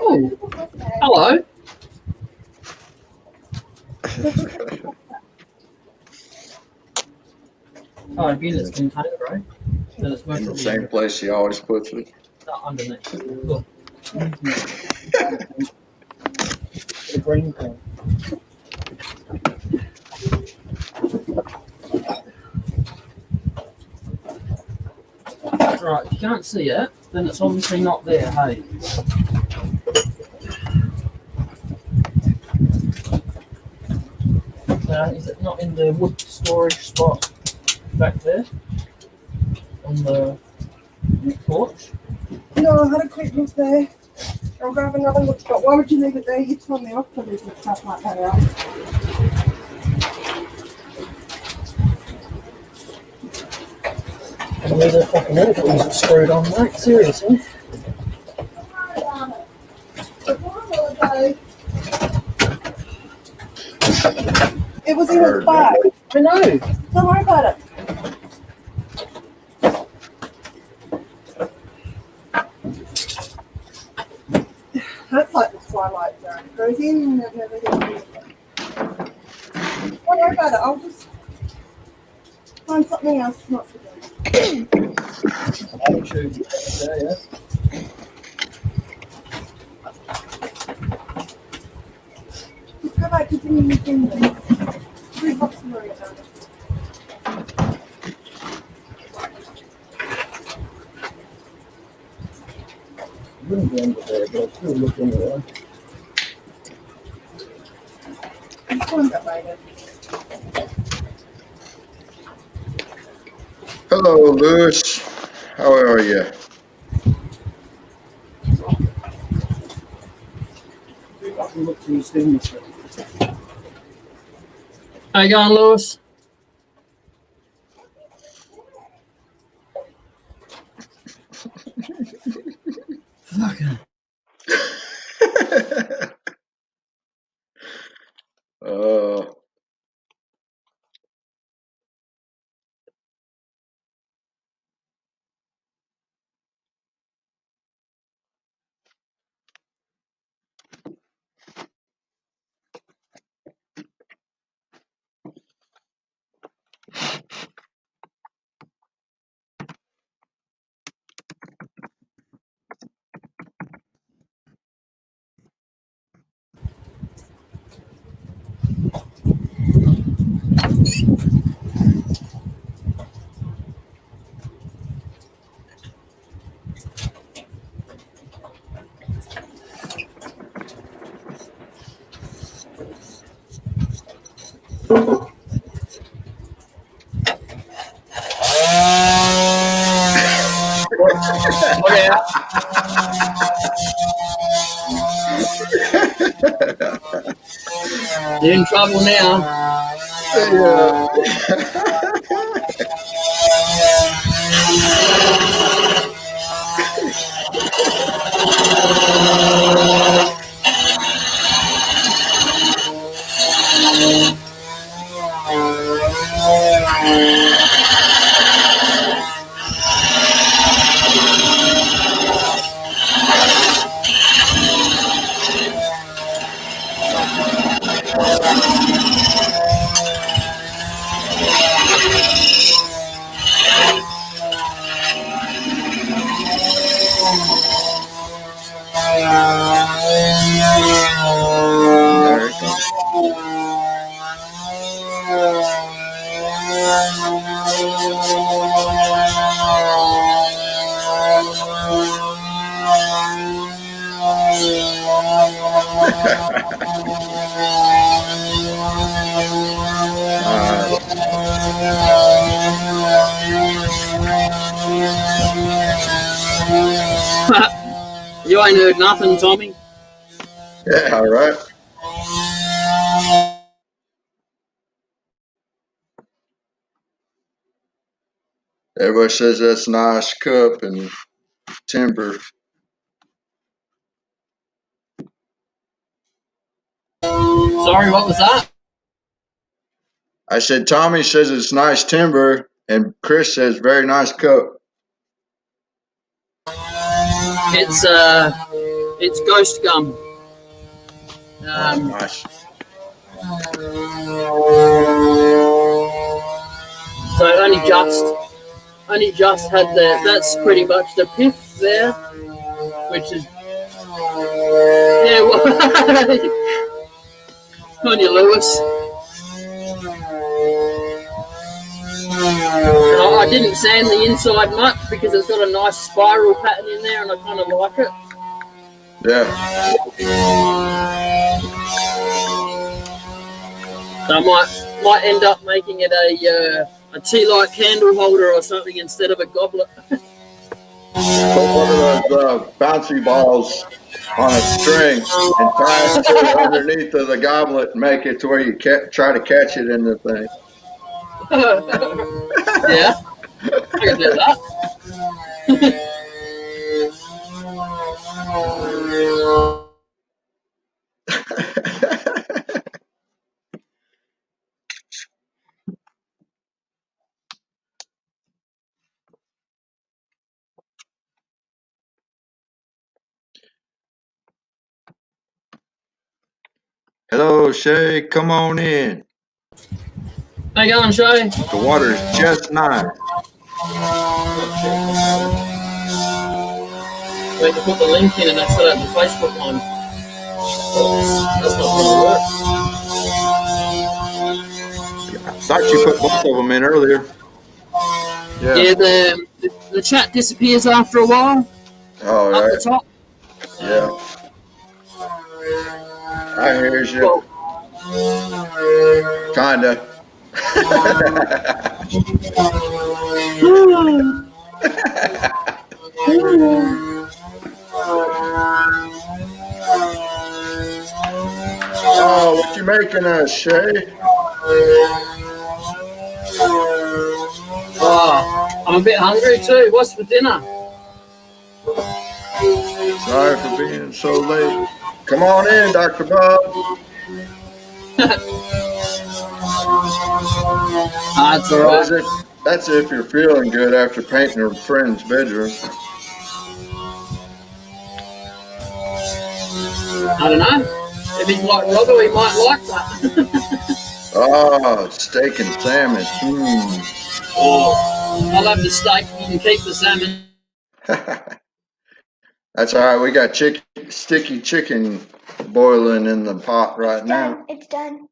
S1: Oh, hello. 5 units container, right? Then it's most
S2: In the
S1: probably
S2: same place she always puts it.
S1: underneath. Look. The green thing. Right, if you can't see it, then it's obviously not there, hey? Is it not in the wood storage spot back there? On the porch?
S4: No, I had a quick look there. I'll grab another look, but why would you leave it there? You told me off to leave stuff like that out.
S1: And there's a fucking awful screwed on, mate, seriously.
S4: It was in his bag.
S1: I know.
S4: Don't worry about it. That's like the Twilight Zone. It goes in and it never gets out. Don't worry about it. I'll just find something else not to do.
S1: Attitude. Yeah.
S4: Just go back to doing your thing then. 3 bucks to worry about it.
S1: the end of there, but I'll still look anyway.
S4: Which one's that later?
S2: Hello, Lewis. How are you?
S1: I can look through his things. How you going, Lewis? Fucking.
S2: uh,
S1: Look out. You're in trouble now.
S2: There it comes.
S1: You ain't heard nothing, Tommy.
S2: Yeah, all right. Everybody says that's nice cup and timber.
S1: Sorry, what was that?
S2: I said Tommy says it's nice timber, and Chris says very nice cup.
S1: It's ghost gum.
S2: Nice.
S1: So it only just had that's pretty much the pith there, which is yeah. Well, on you, Lewis. I didn't sand the inside much because it's got a nice spiral pattern in there, and I kind of like it.
S2: Yeah.
S1: So I might end up making it a tea light candle holder or something instead of a goblet.
S2: Put one of those bouncy balls on a string and tie it underneath of the goblet and make it to where you try to catch it in the thing.
S1: Yeah, I can do that.
S2: Hello, Shay. Come on in.
S1: How you going, Shay?
S2: The water's just nice.
S1: Wait to put the link in and I set up the Facebook one. That's not going to work.
S2: I thought you put both of them in earlier.
S1: Yeah, the chat disappears after a while.
S2: Oh,
S1: Up
S2: right.
S1: the top.
S2: Yeah, I hear you. Kinda. Oh, what you making us, Shay?
S1: Oh, I'm a bit hungry too. What's for dinner?
S2: Sorry for being so late. Come on in, Dr. Bob.
S1: That's all
S2: What is
S1: right.
S2: it? That's if you're feeling good after painting a friend's bedroom.
S1: I don't know. If he's like Robbo, he might like that.
S2: Oh, steak and salmon.
S1: Oh, I'll have the steak. You can keep the salmon.
S2: That's all right. We got sticky chicken boiling in the pot right now.
S3: It's done.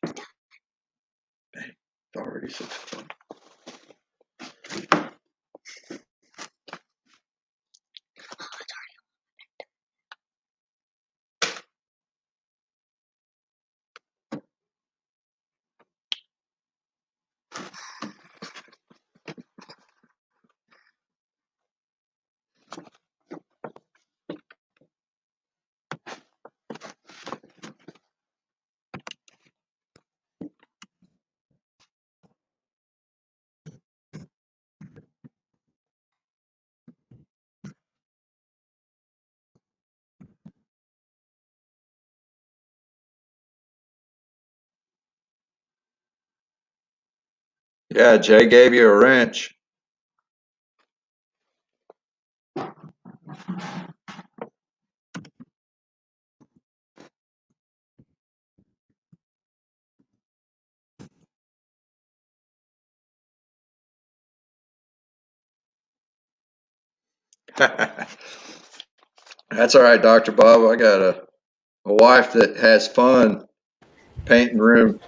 S2: It's already 6 o'clock. Yeah, Jay gave you a wrench. That's all right, Dr. Bob. I got a wife that has fun painting room,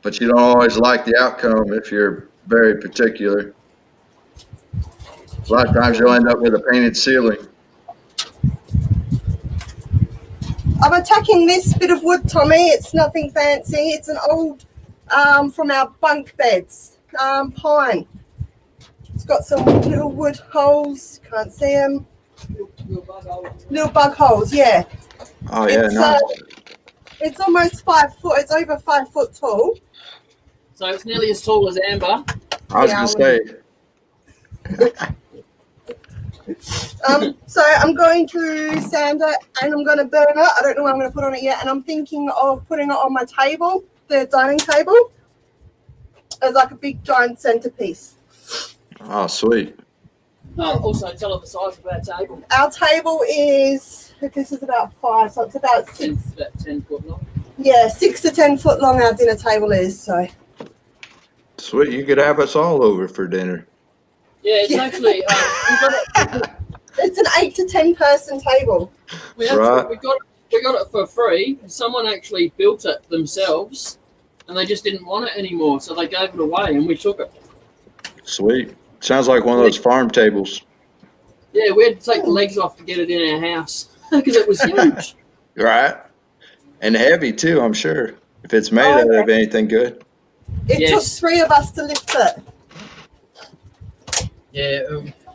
S2: but you don't always like the outcome if you're very particular. A lot of times you'll end up with a painted ceiling.
S4: I'm attacking this bit of wood, Tommy. It's nothing fancy. It's an old from our bunk beds, pine. It's got some little wood holes. Can't see them. Little bug holes, yeah.
S2: Oh, yeah,
S4: It's,
S2: nice.
S4: It's almost 5 foot. It's over 5 foot tall.
S1: So it's nearly as tall as Amber.
S2: I was
S4: yeah,
S2: going to say.
S4: So I'm going to sand it and I'm going to burn it. I don't know what I'm going to put on it yet. And I'm thinking of putting it on my table, the dining table, as like a big giant centerpiece.
S2: Oh, sweet.
S1: Also, tell her the size of our table.
S4: Our table is, this is about 5, so it's about 6.
S1: About 10 foot long.
S4: Yeah, 6 to 10 foot long our dinner table is. So
S2: Sweet. You could have us all over for dinner.
S1: Yeah, it's actually
S4: it's an 8 to 10 person table.
S1: we got it for free. Someone actually built it themselves, and they just didn't want it anymore, so they gave it away, and we took it.
S2: Sweet. Sounds like one of those farm tables.
S1: Yeah, we had to take the legs off to get it in our house because it was huge.
S2: Right. And heavy too, I'm sure. If it's made out of anything good.
S4: It took 3 of us to lift it.
S1: Yeah,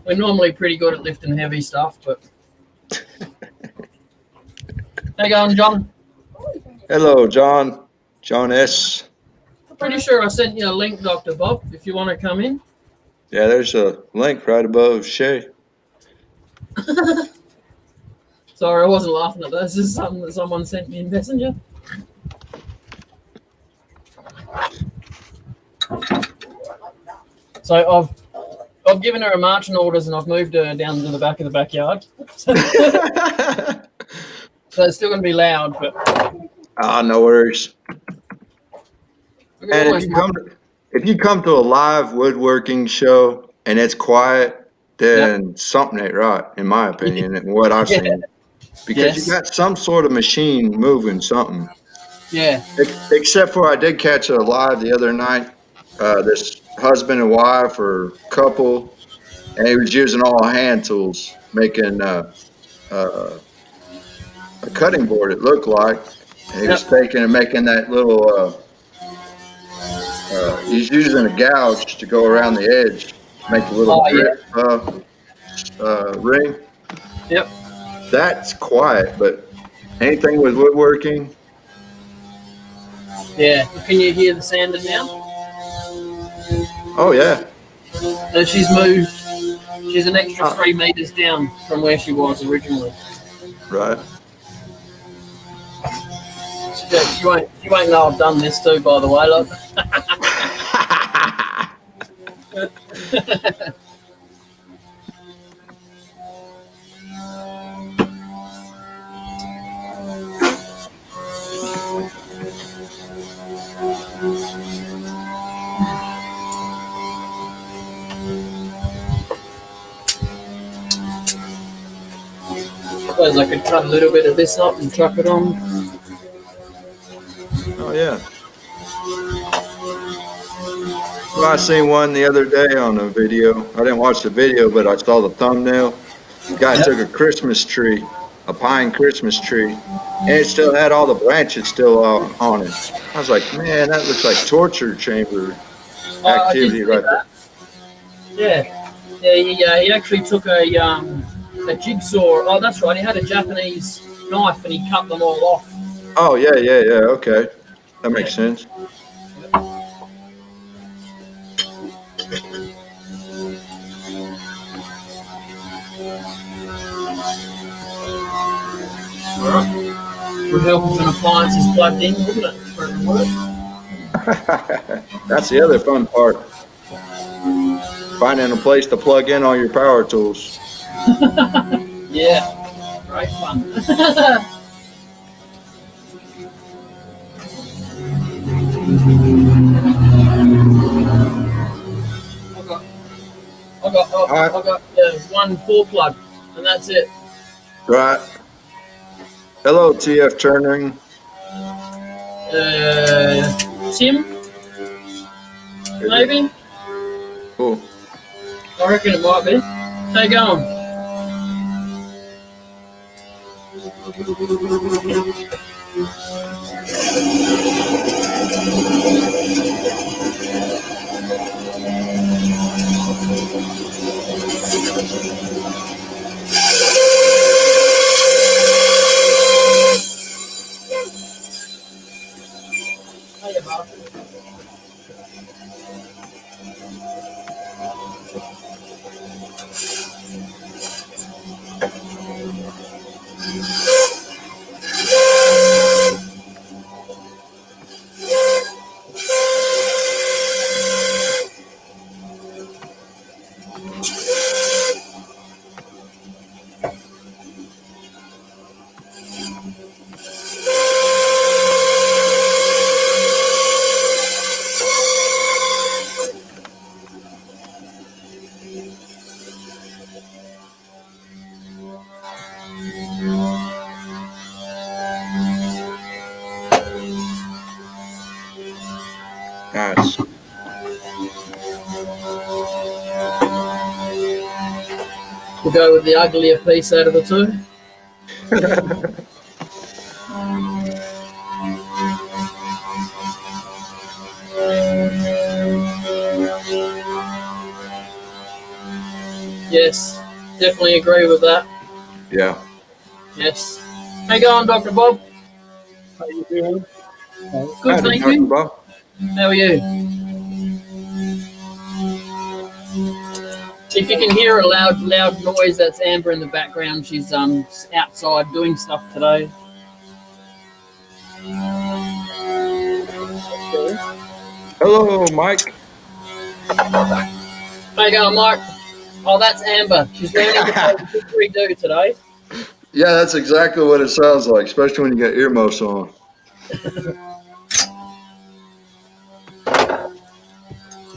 S1: we're normally pretty good at lifting heavy stuff, but. How you going, John?
S2: Hello, John. John S.
S1: Pretty sure I sent you a link, Dr. Bob, if you want to come in.
S2: Yeah, there's a link right above Shay.
S1: Sorry, I wasn't laughing at that. This is something that someone sent me in Messenger. So I've given her a marching orders and I've moved her down to the back of the backyard. So it's still going to be loud, but.
S2: No worries. And if you come to a live woodworking show and it's quiet, then something ain't right, in my opinion, and what I've seen. Because you got some sort of machine moving something.
S1: Yeah.
S2: Except for I did catch a live the other night. This husband and wife or couple, and he was using all hand tools, making a cutting board, it looked like. And he was
S1: Yep.
S2: taking and making that little, he's using a gouge to go around the edge, make the little
S1: Oh, yeah.
S2: grip ring.
S1: Yep.
S2: That's quiet, but anything with woodworking,
S1: Yeah. Can you hear the sander now?
S2: oh yeah,
S1: She's moved. She's an extra 3 meters down from where she was originally.
S2: right.
S1: You won't know I've done this too, by the way. Look. Suppose I could cut a little bit of this up and chuck it on.
S2: Oh yeah. Well, I seen one the other day on a video. I didn't watch the video, but I saw the thumbnail. The guy took a Christmas tree, a pine Christmas tree, and it still had all the branches still on it. I was like, man, that looks like torture chamber activity right there.
S1: Yeah. He actually took a jigsaw. Oh, that's right. He had a Japanese knife and he cut them all off.
S2: Oh yeah. Okay, that makes sense.
S1: Would help if an appliance is plugged in, wouldn't it? For it to work.
S2: That's the other fun part. Finding a place to plug in all your power tools.
S1: Yeah, great fun. I got 1 4 plug, and that's it.
S2: Right. Hello, TF Turning.
S1: Tim, maybe.
S2: Cool.
S1: I reckon it might be. How you going? Hiya, Bob.
S2: Nice.
S1: We'll go with the uglier piece out of the two. Yes, definitely agree with that.
S2: Yeah.
S1: Yes. How you going, Dr. Bob?
S5: How you doing?
S1: Good,
S2: Howdy,
S1: thank
S2: Dr.
S1: you.
S2: Bob.
S1: How are you? If you can hear a loud noise, that's Amber in the background. She's outside doing stuff today.
S2: Hello, Mike.
S1: How you going, Mike? Oh, that's Amber. She's learning to play the didgeridoo today.
S2: Yeah, that's exactly what it sounds like, especially when you got earmuffs on.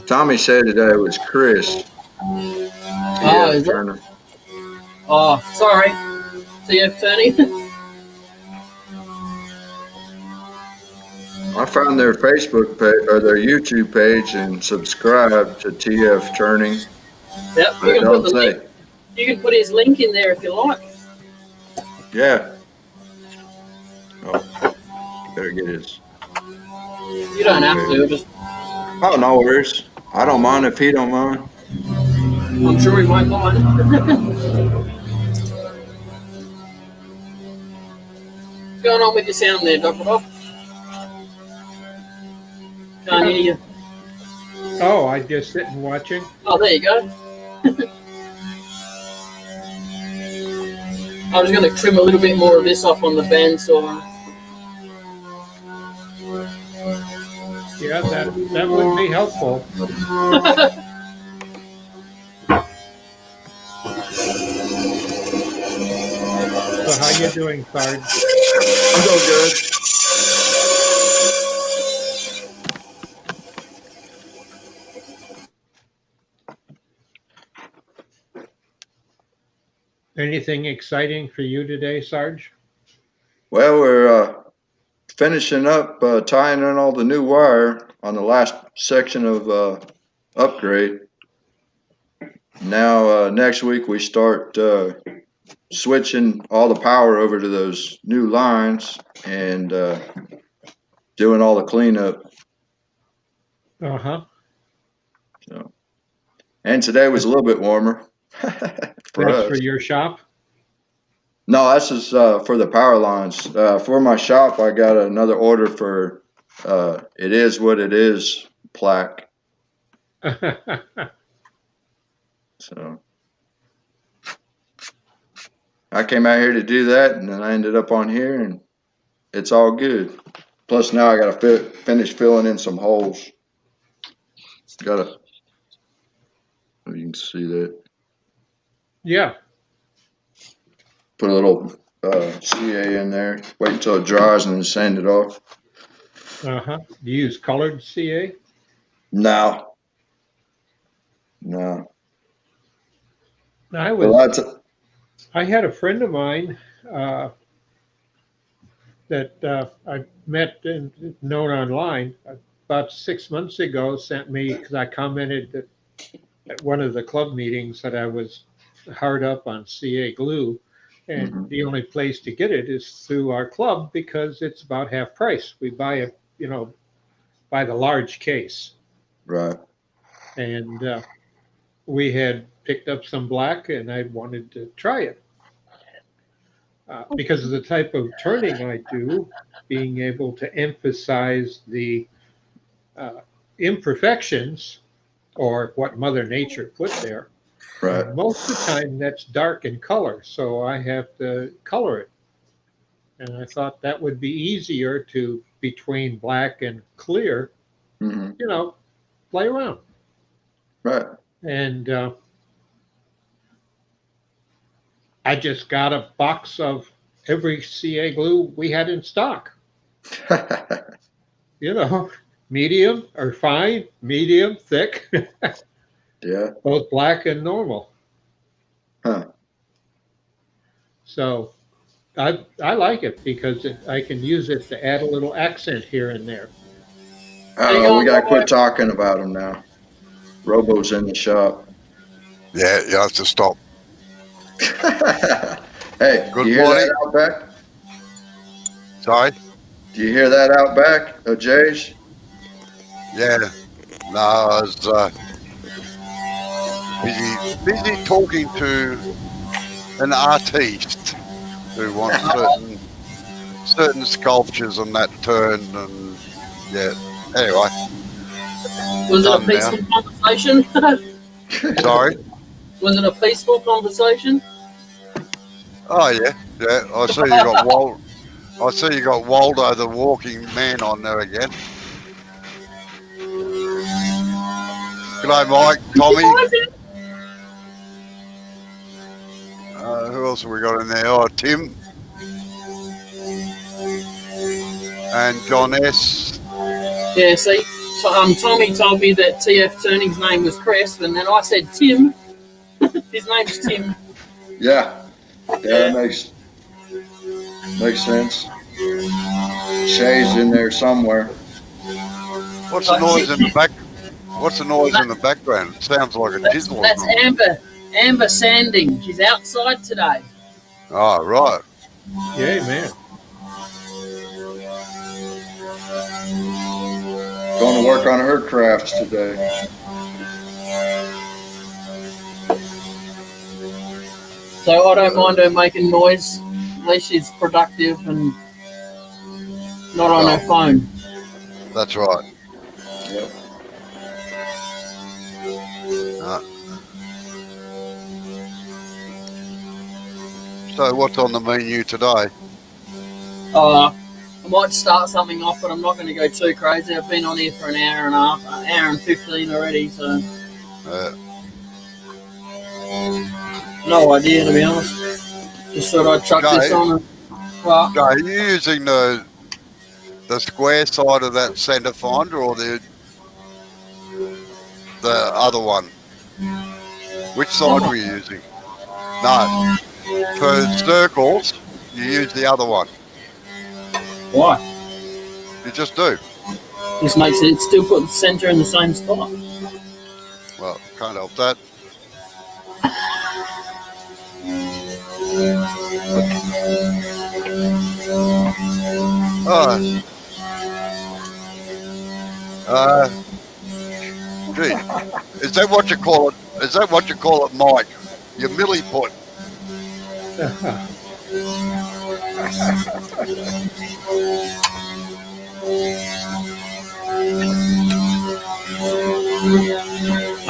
S2: Tommy said today it was Chris.
S1: Oh, is it?
S2: Turner.
S1: Oh, sorry. TF Turning.
S2: I found their Facebook page or their YouTube page and subscribed to TF Turning.
S1: Yep,
S2: But it don't say.
S1: You can put his link in there if you like.
S2: Yeah. Oh, better get his.
S1: You don't have to. Just,
S2: Oh, no worries. I don't mind if he don't mind.
S1: I'm sure he won't mind. What's going on with your sound there, Dr. Bob? Can't hear you.
S5: Oh, I just sitting watching.
S1: Oh, there you go. I was going to trim a little bit more of this off on the bandsaw.
S5: Yeah, that would be helpful. So how you doing, Sarge?
S2: I'm doing good.
S5: Anything exciting for you today, Sarge?
S2: Well, we're finishing up tying in all the new wire on the last section of upgrade. Now, next week we start switching all the power over to those new lines and doing all the cleanup.
S5: Uh-huh.
S2: So, and today was a little bit warmer for
S5: That's
S2: us.
S5: for your shop?
S2: No, this is for the power lines. For my shop, I got another order for It Is What It Is plaque. So I came out here to do that, and then I ended up on here, and it's all good. Plus, now I got to finish filling in some holes. Got to, you can see that.
S5: Yeah.
S2: Put a little CA in there. Wait until it dries and then sand it off.
S5: Uh-huh. You use colored CA?
S2: No.
S5: I had a friend of mine that I met and known online about 6 months ago, sent me, because I commented that at one of the club meetings that I was hard up on CA glue, and the only place to get it is through our club because it's about half price. We buy by the large case.
S2: Right.
S5: And we had picked up some black, and I wanted to try it. Because of the type of turning I do, being able to emphasize the imperfections or what Mother Nature put there.
S2: Right.
S5: And most of the time that's dark in color, so I have to color it. And I thought that would be easier to, between black and clear, play around.
S2: Right.
S5: And I just got a box of every CA glue we had in stock. Medium or fine, medium, thick.
S2: Yeah.
S5: Both black and normal.
S2: Huh.
S5: So I like it because I can use it to add a little accent here and there.
S2: We got to quit talking about him now. Robo's in the shop.
S6: Yeah, you have to stop.
S2: Hey,
S6: Good
S2: do you hear
S6: morning.
S2: that out back?
S6: Sorry?
S2: Do you hear that out back, Jay's?
S6: Yeah. No, I was busy talking to an artiste who wants certain sculptures and that turned, and yeah. Anyway.
S1: Was it a peaceful conversation?
S6: Sorry?
S1: Was it a peaceful conversation?
S6: Oh yeah. I see you got Waldo the Walking Man on there again. G'day, Mike, Tommy. Who else have we got in there? Oh, Tim. And John S.
S1: Yeah, see, Tommy told me that TF Turning's name was Crest, and then I said Tim. His name's Tim.
S2: Yeah. That makes sense. Shay's in there somewhere.
S6: What's the noise in the back? What's the noise in the background? It sounds like a chisel.
S1: That's Amber sanding. She's outside today.
S6: Oh, right.
S5: Yay, man.
S2: Going to work on her crafts today.
S1: So I don't mind her making noise. At least she's productive and not on her phone.
S6: That's right.
S2: Yep.
S6: So what's on the menu today?
S1: I might start something off, but I'm not going to go too crazy. I've been on here for an hour and a half, an hour and 15 already, so no idea, to be honest. Just thought I'd chuck this on. Well,
S6: Are you using the square side of that center finder or the other one? Which side were you using? No. For circles, you use the other one.
S1: why?
S6: You just do.
S1: This makes it still put the center in the same spot.
S6: Well, can't help that. Gee, is that what you call it? Is that what you call it, Mike? Your millie put.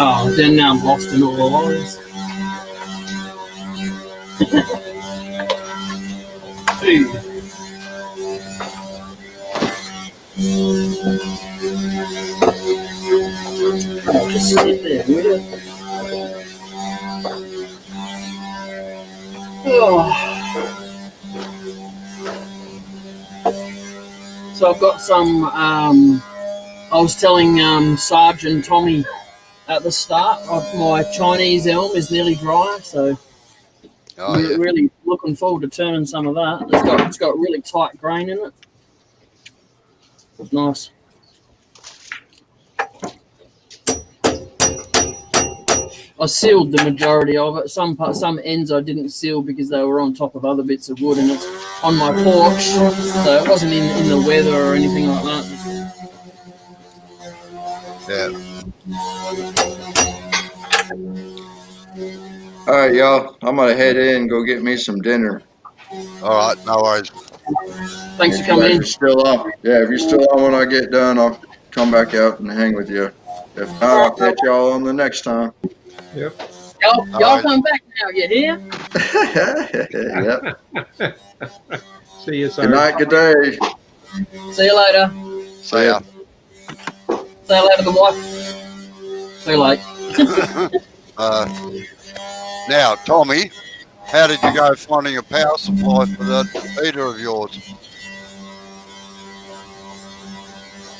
S1: Oh, then now I'm lost in all the lines. Oh, just sit there, will you? Oh. So I've got some, I was telling Sergeant Tommy at the start of my Chinese elm is nearly dry, so
S6: Yeah.
S1: really looking forward to turning some of that. It's got really tight grain in it. It's nice. I sealed the majority of it. Some ends I didn't seal because they were on top of other bits of wood, and it's on my porch, so it wasn't in the weather or anything like that.
S6: Yeah.
S2: All right, y'all. I'm gonna head in and go get me some dinner.
S6: All right, no worries.
S1: Thanks for
S2: If you
S1: coming
S2: guys
S1: in.
S2: are still on, yeah. If you're still on when I get done, I'll come back out and hang with you. If not, I'll catch y'all on the next time.
S5: Yep.
S1: Y'all come back now, you hear?
S2: Yep.
S5: See you,
S2: Good
S5: Sergeant.
S2: night. Good day.
S1: See you later.
S6: See ya.
S1: See you later, the wife. See you late.
S6: Now, Tommy, how did you go finding a power supply for that heater of yours?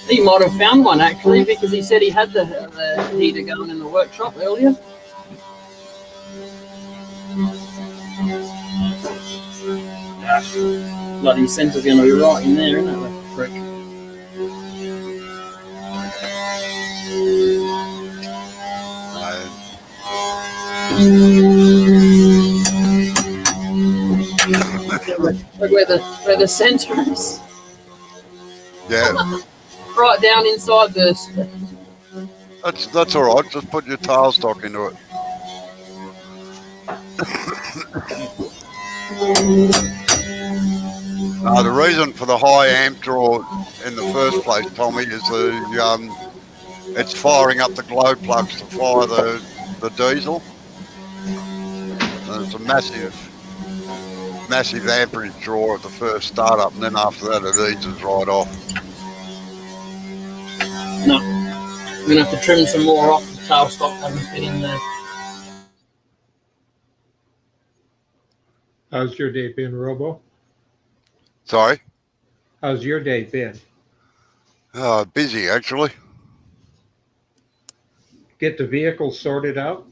S1: He might have found one actually because he said he had the heater going in the workshop earlier. Bloody centre's going to be right in there, isn't it? That prick. Look where the centre is.
S6: Yeah,
S1: Right down inside this.
S6: that's all right. Just put your tailstock into it. The reason for the high amp draw in the first place, Tommy, is it's firing up the glow plugs to fire the diesel. And it's a massive amperage draw at the first startup, and then after that it eases right off.
S1: No, I'm going to have to trim some more off. The tailstock doesn't fit in there.
S5: How's your day been, Robo?
S6: Sorry?
S5: How's your day been?
S6: Busy, actually.
S5: Get the vehicle sorted out?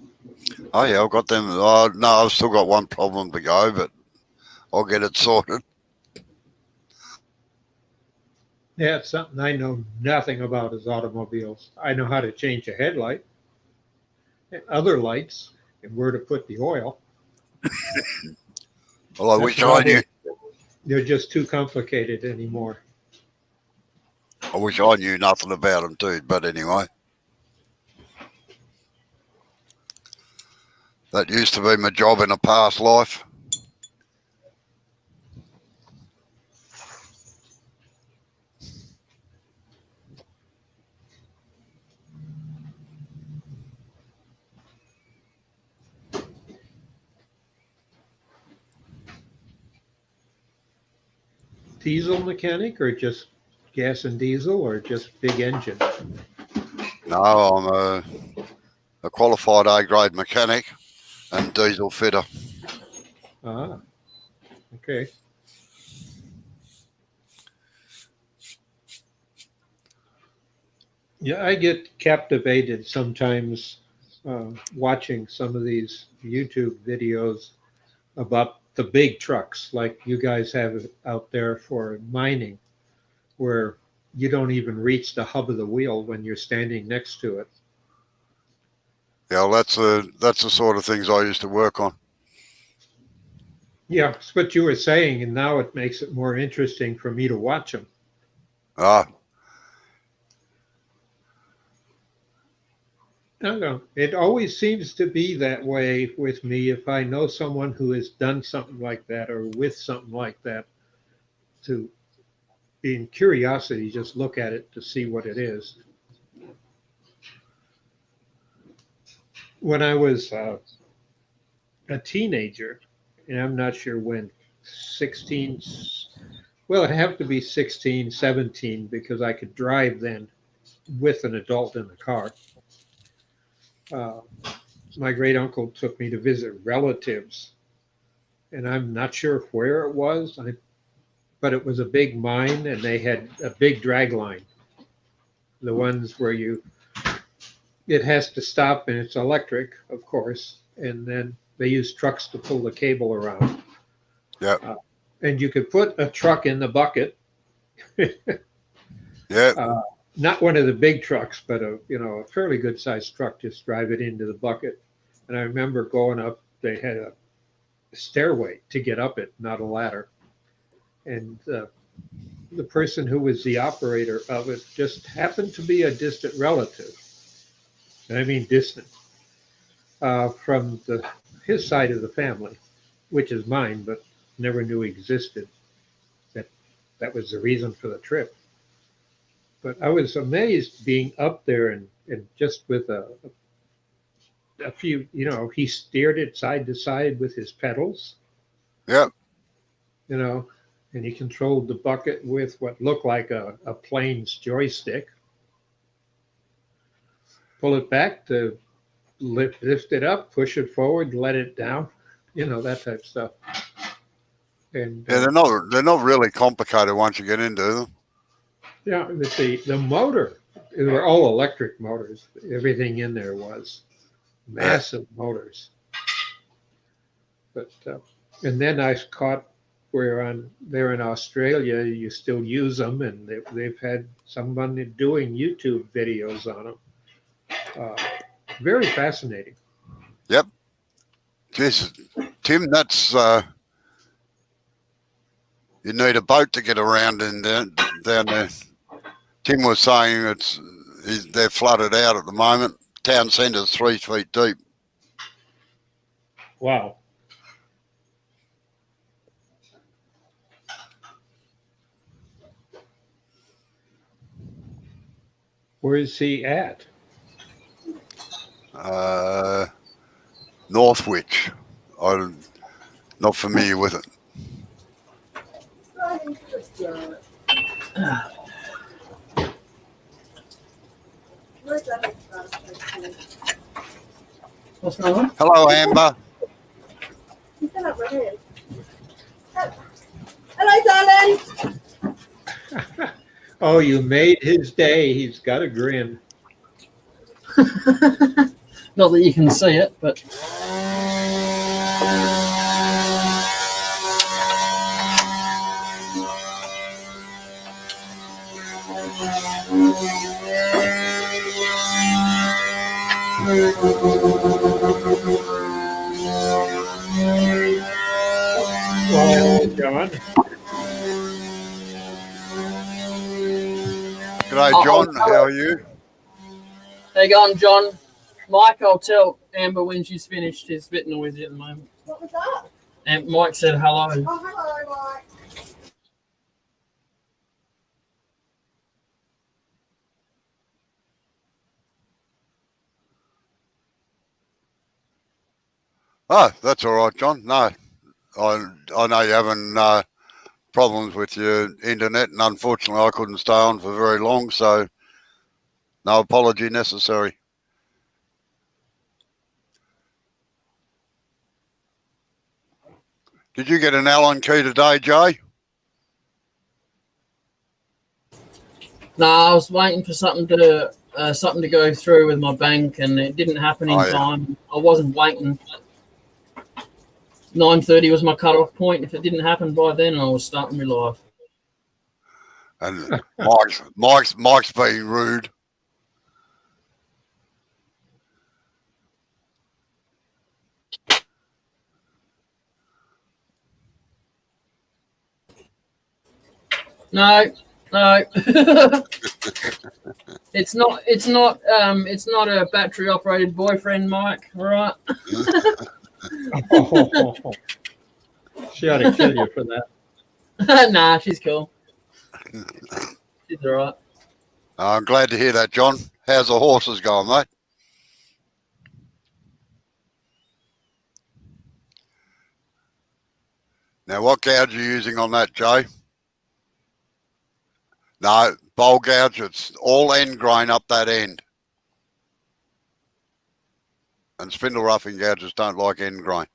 S6: Oh, yeah, I've got them. No, I've still got one problem to go, but I'll get it sorted.
S5: Yeah, it's something I know nothing about is automobiles. I know how to change a headlight, and other lights, and where to put the oil.
S6: Well, I
S5: That's
S6: wish I
S5: about
S6: knew.
S5: it. They're just too complicated anymore.
S6: I wish I knew nothing about them too, but anyway. That used to be my job in a past life.
S5: Diesel mechanic or just gas and diesel or just big engine?
S6: No, I'm a qualified A-grade mechanic and diesel fitter.
S5: Ah, okay. Yeah, I get captivated sometimes watching some of these YouTube videos about the big trucks like you guys have out there for mining, where you don't even reach the hub of the wheel when you're standing next to it.
S6: Yeah, well, that's the sort of things I used to work on.
S5: Yeah, it's what you were saying, and now it makes it more interesting for me to watch them.
S6: Ah,
S5: I don't know. It always seems to be that way with me if I know someone who has done something like that or with something like that, to in curiosity just look at it to see what it is. When I was a teenager, and I'm not sure when, 16, well, it'd have to be 16, 17, because I could drive then with an adult in the car. My great uncle took me to visit relatives, and I'm not sure where it was, but it was a big mine, and they had a big drag line. The ones where it has to stop, and it's electric, of course, and then they use trucks to pull the cable around.
S6: yeah,
S5: And you could put a truck in the bucket.
S6: yeah.
S5: Not one of the big trucks, but a fairly good sized truck. Just drive it into the bucket. And I remember going up. They had a stairway to get up it, not a ladder. And the person who was the operator of it just happened to be a distant relative. And I mean distant, from his side of the family, which is mine, but never knew existed. That was the reason for the trip. But I was amazed being up there and just with a few, he steered it side to side with his pedals,
S6: Yep.
S5: And he controlled the bucket with what looked like a plane's joystick. Pull it back to lift it up, push it forward, let it down, that type of stuff. And
S6: Yeah, they're not really complicated once you get into them.
S5: yeah, the motor, they were all electric motors. Everything in there was massive motors. But and then I caught where there in Australia, you still use them, and they've had someone doing YouTube videos on them. Very fascinating.
S6: Yep. Jeez, Tim, that's you need a boat to get around in down there. Tim was saying they're flooded out at the moment. Town centre's 3 feet deep.
S5: Wow. Where is he at?
S6: Northwich. I'm not familiar with it.
S1: What's going on?
S6: Hello, Amber.
S4: Hello, darling.
S5: Oh, you made his day. He's got a grin.
S1: Not that you can see it, but
S5: Well, John,
S6: G'day, John. How are you?
S1: How you going, John? Mike, I'll tell Amber when she's finished. She's a bit noisy at the moment.
S4: What was that?
S1: And Mike said hello.
S4: Oh, hello, Mike.
S6: Oh, that's all right, John. No, I know you're having problems with your internet, and unfortunately I couldn't stay on for very long, so no apology necessary. Did you get an Allen key today, Jay?
S1: No, I was waiting for something to go through with my bank, and it didn't happen in time. I wasn't waiting. 9:30 was my cut-off point. If it didn't happen by then, I was starting my live.
S6: And Mike's being rude.
S1: No. It's not a battery operated boyfriend, Mike, all right?
S5: She ought to kill you for that.
S1: Nah, she's cool. She's all right.
S6: I'm glad to hear that, John. How's the horses going, mate? Now, what gouge are you using on that, Jay? No, bowl gouge, it's all end grain up that end. And spindle roughing gouges don't like end grain.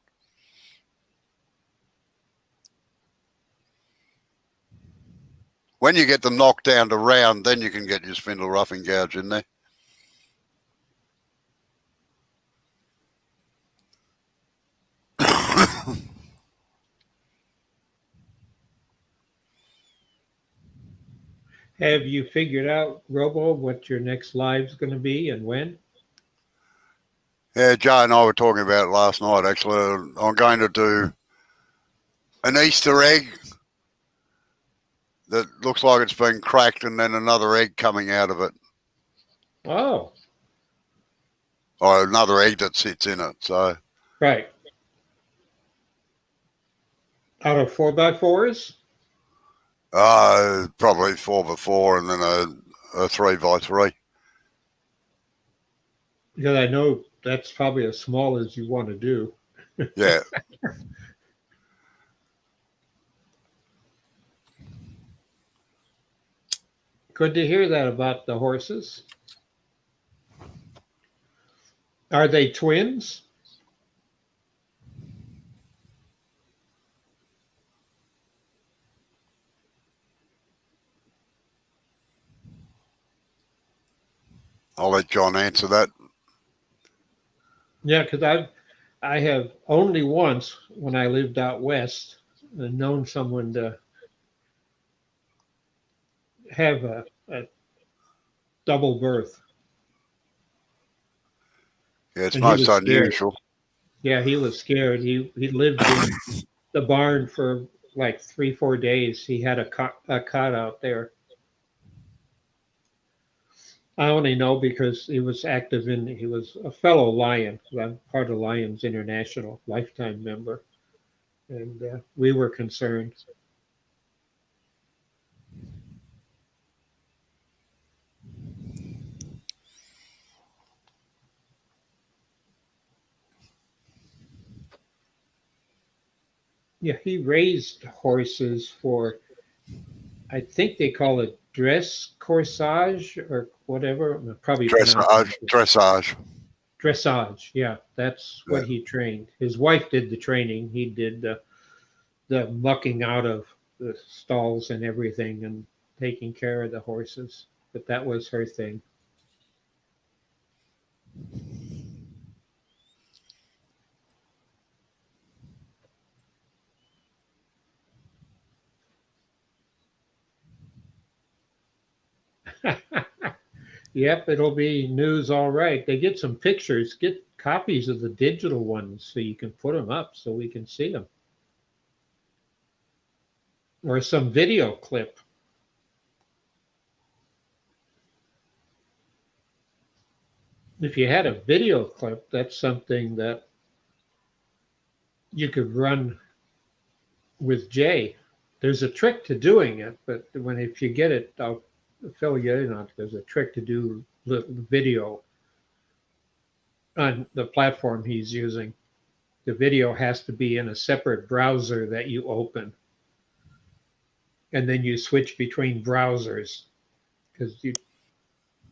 S6: When you get them knocked down to round, then you can get your spindle roughing gouge in there.
S5: Have you figured out, Robo, what your next live's going to be and when?
S6: Yeah, Joe and I were talking about it last night, actually. I'm going to do an Easter egg that looks like it's been cracked and then another egg coming out of it.
S5: Oh.
S6: Or another egg that sits in it, so.
S5: Right. Out of 4x4s?
S6: Probably 4x4 and then a 3x3.
S5: Because I know that's probably as small as you want to do.
S6: Yeah.
S5: Good to hear that about the horses. Are they twins?
S6: I'll let John answer that.
S5: Yeah, because I have only once, when I lived out west, known someone to have a double birth.
S6: Yeah, it's
S5: And he
S6: most
S5: was scared.
S6: unusual.
S5: Yeah, he was scared. He lived in the barn for like 3-4 days. He had a cot out there. I only know because he was active he was a fellow Lion. I'm part of Lions International, lifetime member. And we were concerned. Yeah, he raised horses for, I think they call it dress corsage or whatever. Probably
S6: Dressage.
S5: Dressage, yeah, that's what he trained. His wife did the training. He did the mucking out of the stalls and everything and taking care of the horses. But that was her thing. Yep, it'll be news all right. They get some pictures, get copies of the digital ones so you can put them up so we can see them. Or some video clip. If you had a video clip, that's something that you could run with Jay. There's a trick to doing it, but if you get it, I'll fill you in on it. There's a trick to do video on the platform he's using. The video has to be in a separate browser that you open, and then you switch between browsers because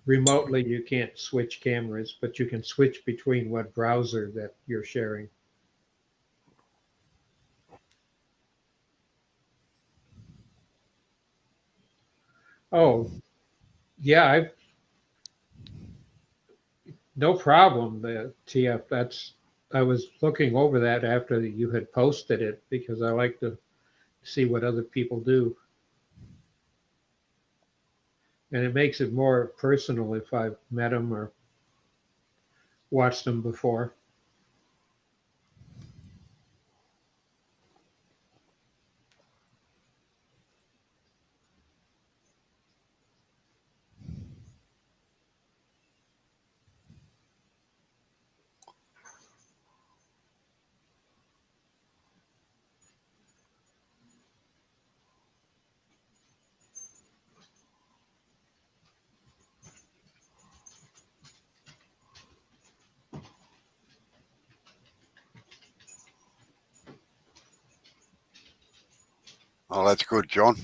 S5: remotely you can't switch cameras, but you can switch between what browser that you're sharing. Oh, yeah, no problem. The TF, I was looking over that after you had posted it because I like to see what other people do. And it makes it more personal if I've met them or watched them before.
S6: Oh, that's good, John.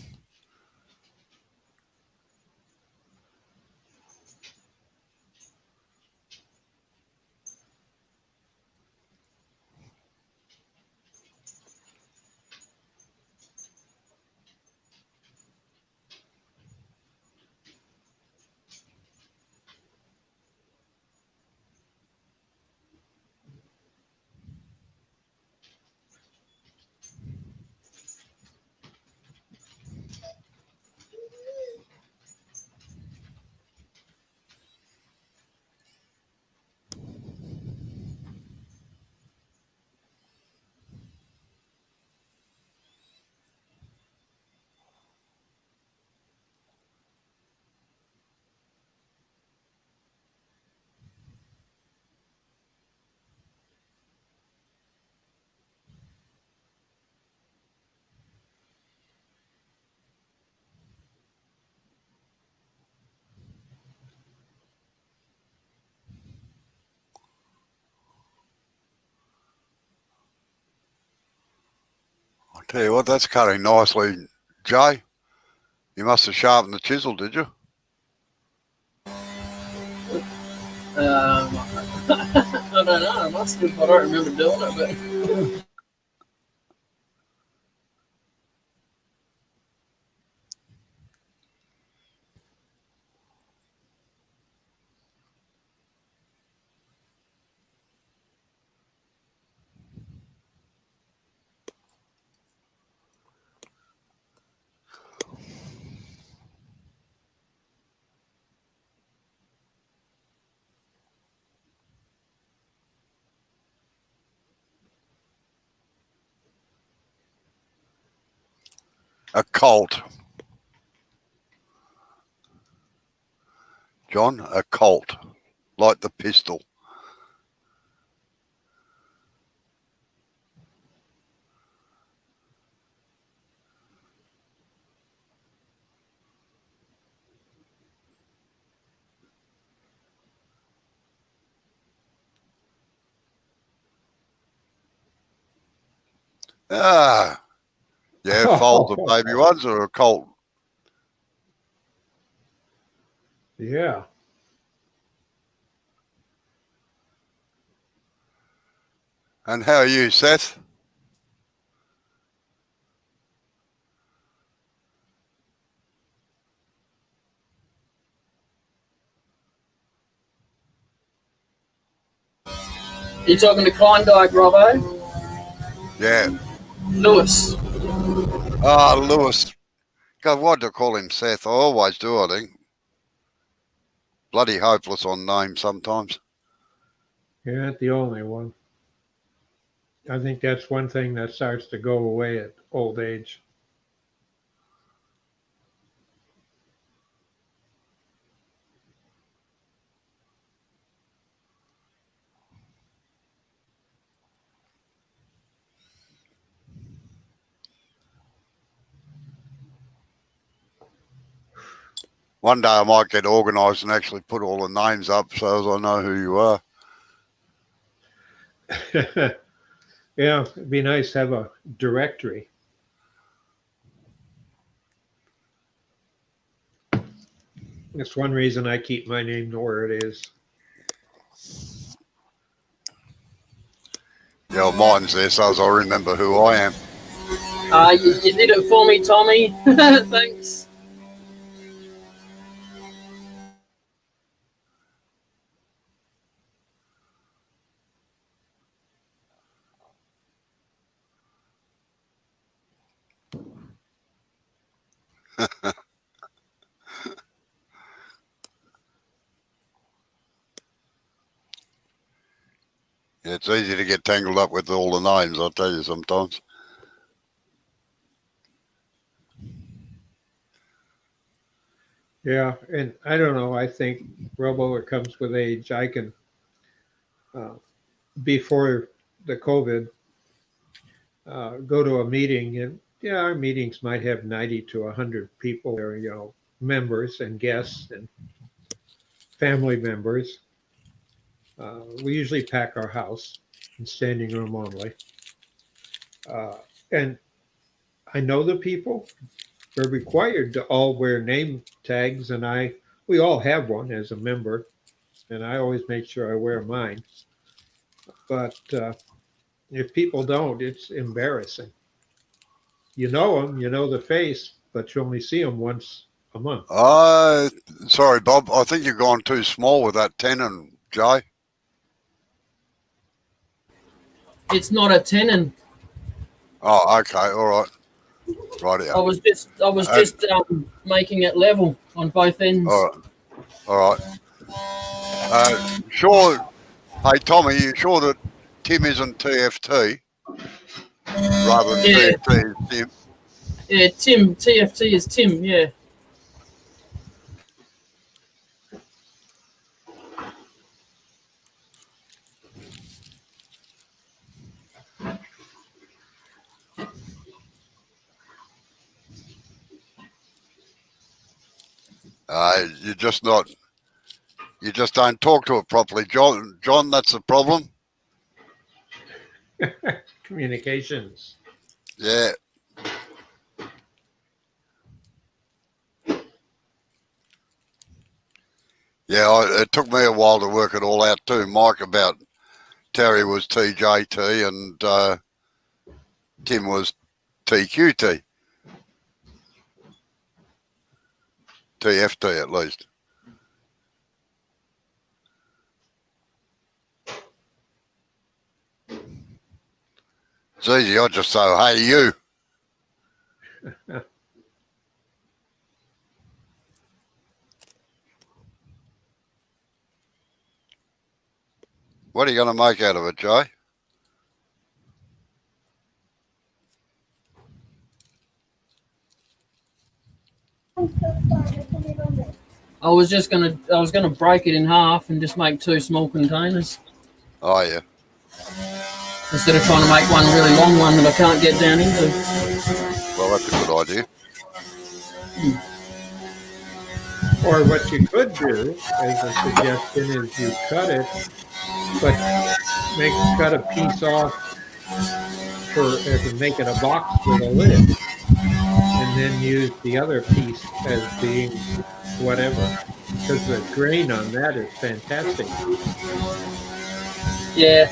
S6: I'll tell you what, that's cutting nicely, Jay. You must have sharpened the chisel, did you?
S1: I don't know. I must have. I don't remember doing it, but
S6: A Colt. John, a Colt. Like the pistol. Ah, yeah, foals of baby ones or a Colt.
S5: Yeah.
S6: And how are you, Seth?
S1: you're talking to Klondike, Robbo?
S6: Yeah.
S1: Lewis.
S6: Ah, Lewis. God, why do I call him Seth? I always do, I think. Bloody hopeless on names sometimes.
S5: You're not the only one. I think that's one thing that starts to go away at old age.
S6: One day I might get organised and actually put all the names up so as I know who you are.
S5: Yeah, it'd be nice to have a directory. That's one reason I keep my name where it is.
S6: Yeah, well, mine's there so as I remember who I am.
S1: You did it for me, Tommy. Thanks.
S6: Yeah, it's easy to get tangled up with all the names, I'll tell you sometimes.
S5: Yeah, and I don't know. I think, Robo, it comes with age. I can, before the COVID, go to a meeting, and yeah, our meetings might have 90 to 100 people there, members and guests and family members. We usually pack our house in standing room only. And I know the people. We're required to all wear name tags, and we all have one as a member, and I always make sure I wear mine. But if people don't, it's embarrassing. You know them, you know the face, but you only see them once a month.
S6: Sorry, Bob. I think you've gone too small with that tenon, Jay.
S1: It's not a tenon.
S6: Oh, okay, all right. Right here.
S1: I was just making it level on both ends.
S6: All right, all right. Sure. Hey, Tommy, you sure that Tim isn't TFT rather than
S1: Yeah,
S6: TFT is Tim?
S1: yeah. Tim TFT is Tim. Yeah.
S6: You're just not. You just don't talk to it properly, John. John, that's the problem.
S5: Communications.
S6: Yeah. Yeah, it took me a while to work it all out too, Mike, about Terry was TJT and Tim was TQT. TFT at least. It's easy, I just say, hey, you. What are you going to make out of it, Jay?
S1: I was gonna break it in half and just make 2 small containers
S6: Oh, yeah.
S1: instead of trying to make one really long one that I can't get down into.
S6: Well, that's a good idea.
S5: Or what you could do, as a suggestion, is you cut it, but cut a piece off to make it a box with a lid, and then use the other piece as being whatever, because the grain on that is fantastic.
S1: Yeah.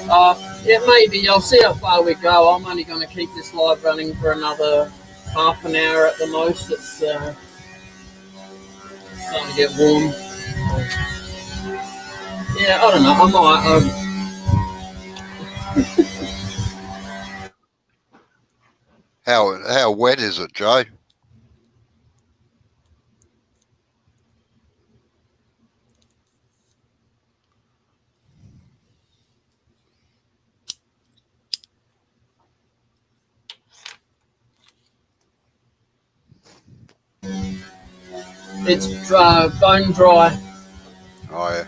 S1: Yeah. Maybe I'll see how far we go. I'm only going to keep this live running for another half an hour at the most. It's starting to get warm. Yeah. I don't know. I might.
S6: How wet is it, Jay?
S1: It's bone dry.
S6: Oh, yeah.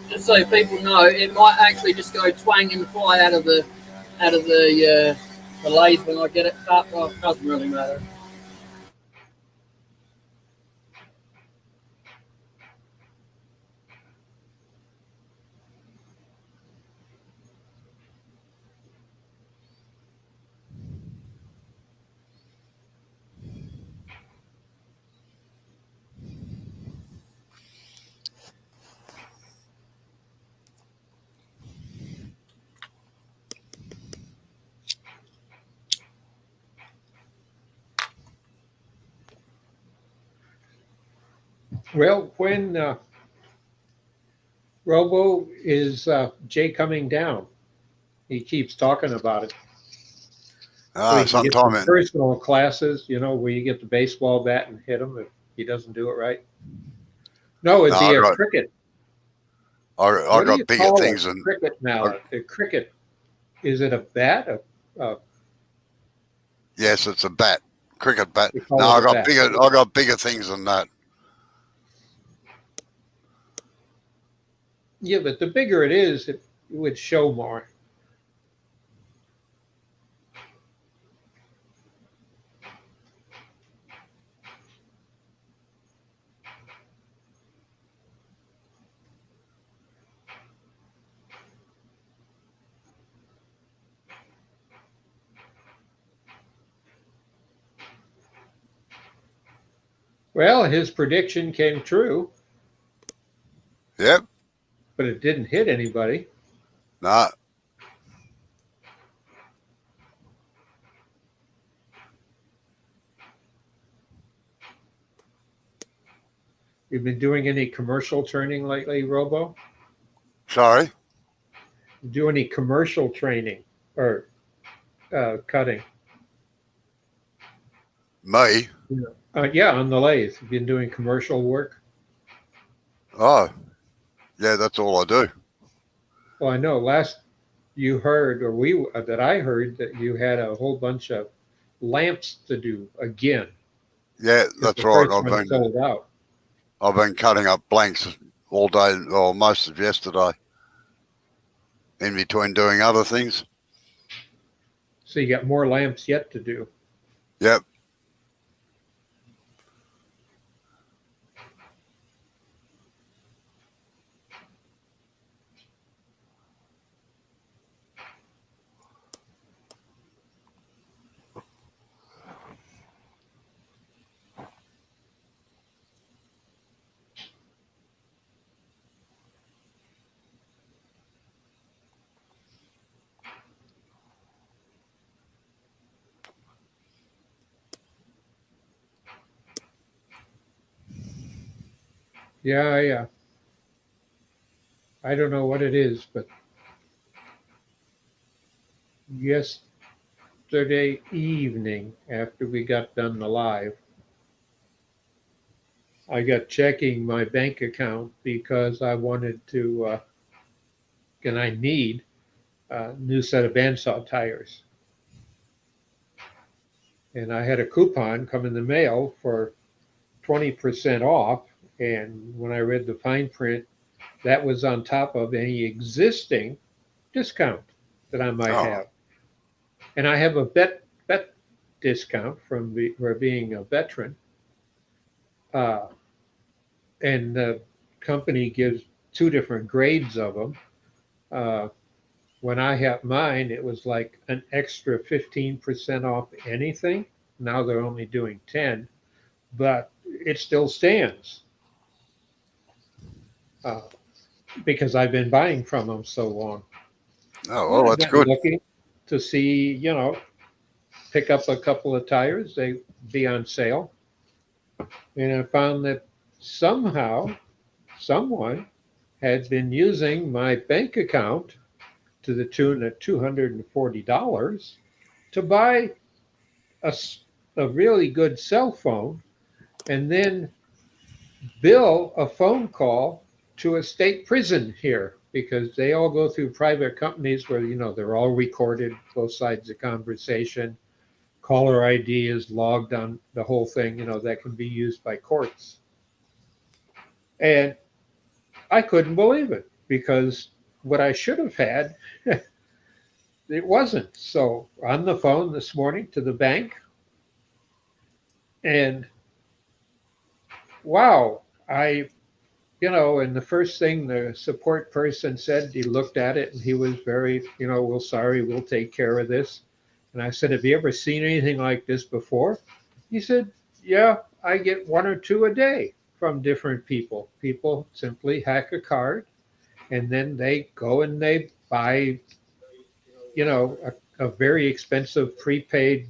S1: Just so people know, it might actually just go twang and fly out of the lathe when I get it cut. Well, it doesn't really matter.
S5: Well, when Robo is Jay coming down? He keeps talking about it. So he can get some
S6: Sometime in.
S5: personal classes, where you get the baseball bat and hit him if he doesn't do it right. No, it'd
S6: No,
S5: be
S6: I
S5: a
S6: got,
S5: cricket.
S6: I
S5: What do you
S6: got bigger
S5: call
S6: things
S5: a
S6: than.
S5: cricket now?
S6: I,
S5: The cricket, is it a bat?
S6: yes, it's a bat, cricket bat.
S5: We
S6: No,
S5: call it a bat.
S6: I got bigger things than that.
S5: Yeah, but the bigger it is, it would show more. Well, his prediction came true,
S6: Yep.
S5: but it didn't hit anybody.
S6: No.
S5: You've been doing any commercial training lately, Robo?
S6: Sorry.
S5: Do any commercial training or cutting?
S6: Me.
S5: Yeah, on the lathe. You've been doing commercial work.
S6: Oh, yeah. That's all I do.
S5: Well, I know last you heard, or that I heard, that you had a whole bunch of lamps to do again.
S6: Yeah,
S5: 'Cause
S6: that's
S5: the
S6: right.
S5: first one sold out.
S6: I've been cutting up blanks all day, or most of yesterday, in between doing other things.
S5: So you got more lamps yet to do.
S6: Yep.
S5: Yeah. I don't know what it is, but yesterday evening, after we got done the live, I got checking my bank account because I wanted to, and I need a new set of bandsaw tires. And I had a coupon come in the mail for 20% off. And when I read the fine print, that was on top of any existing discount that I might have. And I have a vet discount for being a veteran. And the company gives two different grades of them. When I had mine, it was like an extra 15% off anything. Now they're only doing 10, but it still stands because I've been buying from them so long.
S6: Oh, well, that's
S5: I've been
S6: good.
S5: looking to see, pick up a couple of tires. They be on sale. And I found that somehow someone had been using my bank account to the tune of $240 to buy a really good cell phone and then bill a phone call to a state prison here because they all go through private companies where, they're all recorded, both sides of the conversation. Caller ID is logged on the whole thing, that can be used by courts. And I couldn't believe it because what I should have had, it wasn't. So on the phone this morning to the bank, and wow, and the first thing the support person said, he looked at it and he was very, well, sorry, we'll take care of this. And I said, have you ever seen anything like this before? He said, yeah, I get one or two a day from different people. People simply hack a card and then they go and they buy, a very expensive prepaid,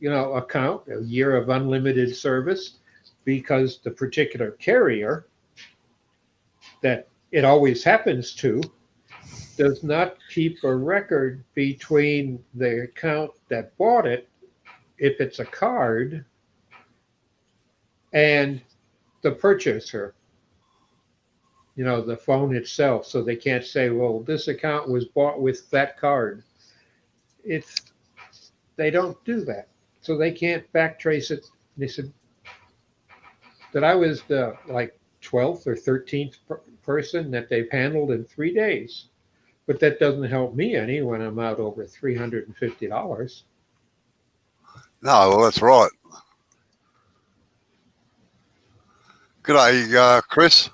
S5: account, a year of unlimited service, because the particular carrier that it always happens to does not keep a record between the account that bought it, if it's a card, and the purchaser, the phone itself. So they can't say, well, this account was bought with that card. They don't do that. So they can't backtrace it. They said that I was the 12th or 13th person that they've handled in 3 days. But that doesn't help me any when I'm out over $350.
S6: No, well, that's right. Good day, Chris.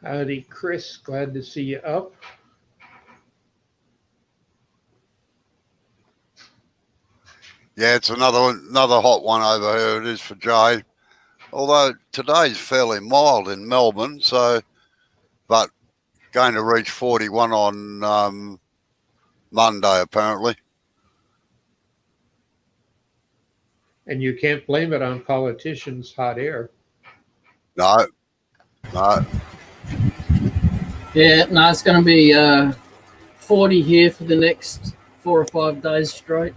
S5: Howdy, Chris. Glad to see you up.
S6: Yeah, it's another hot one over here. It is for Jay. Although today's fairly mild in Melbourne, but going to reach 41 on Monday apparently.
S5: And you can't blame it on politicians' hot air.
S6: No.
S1: Yeah, no, it's going to be 40 here for the next 4 or 5 days straight.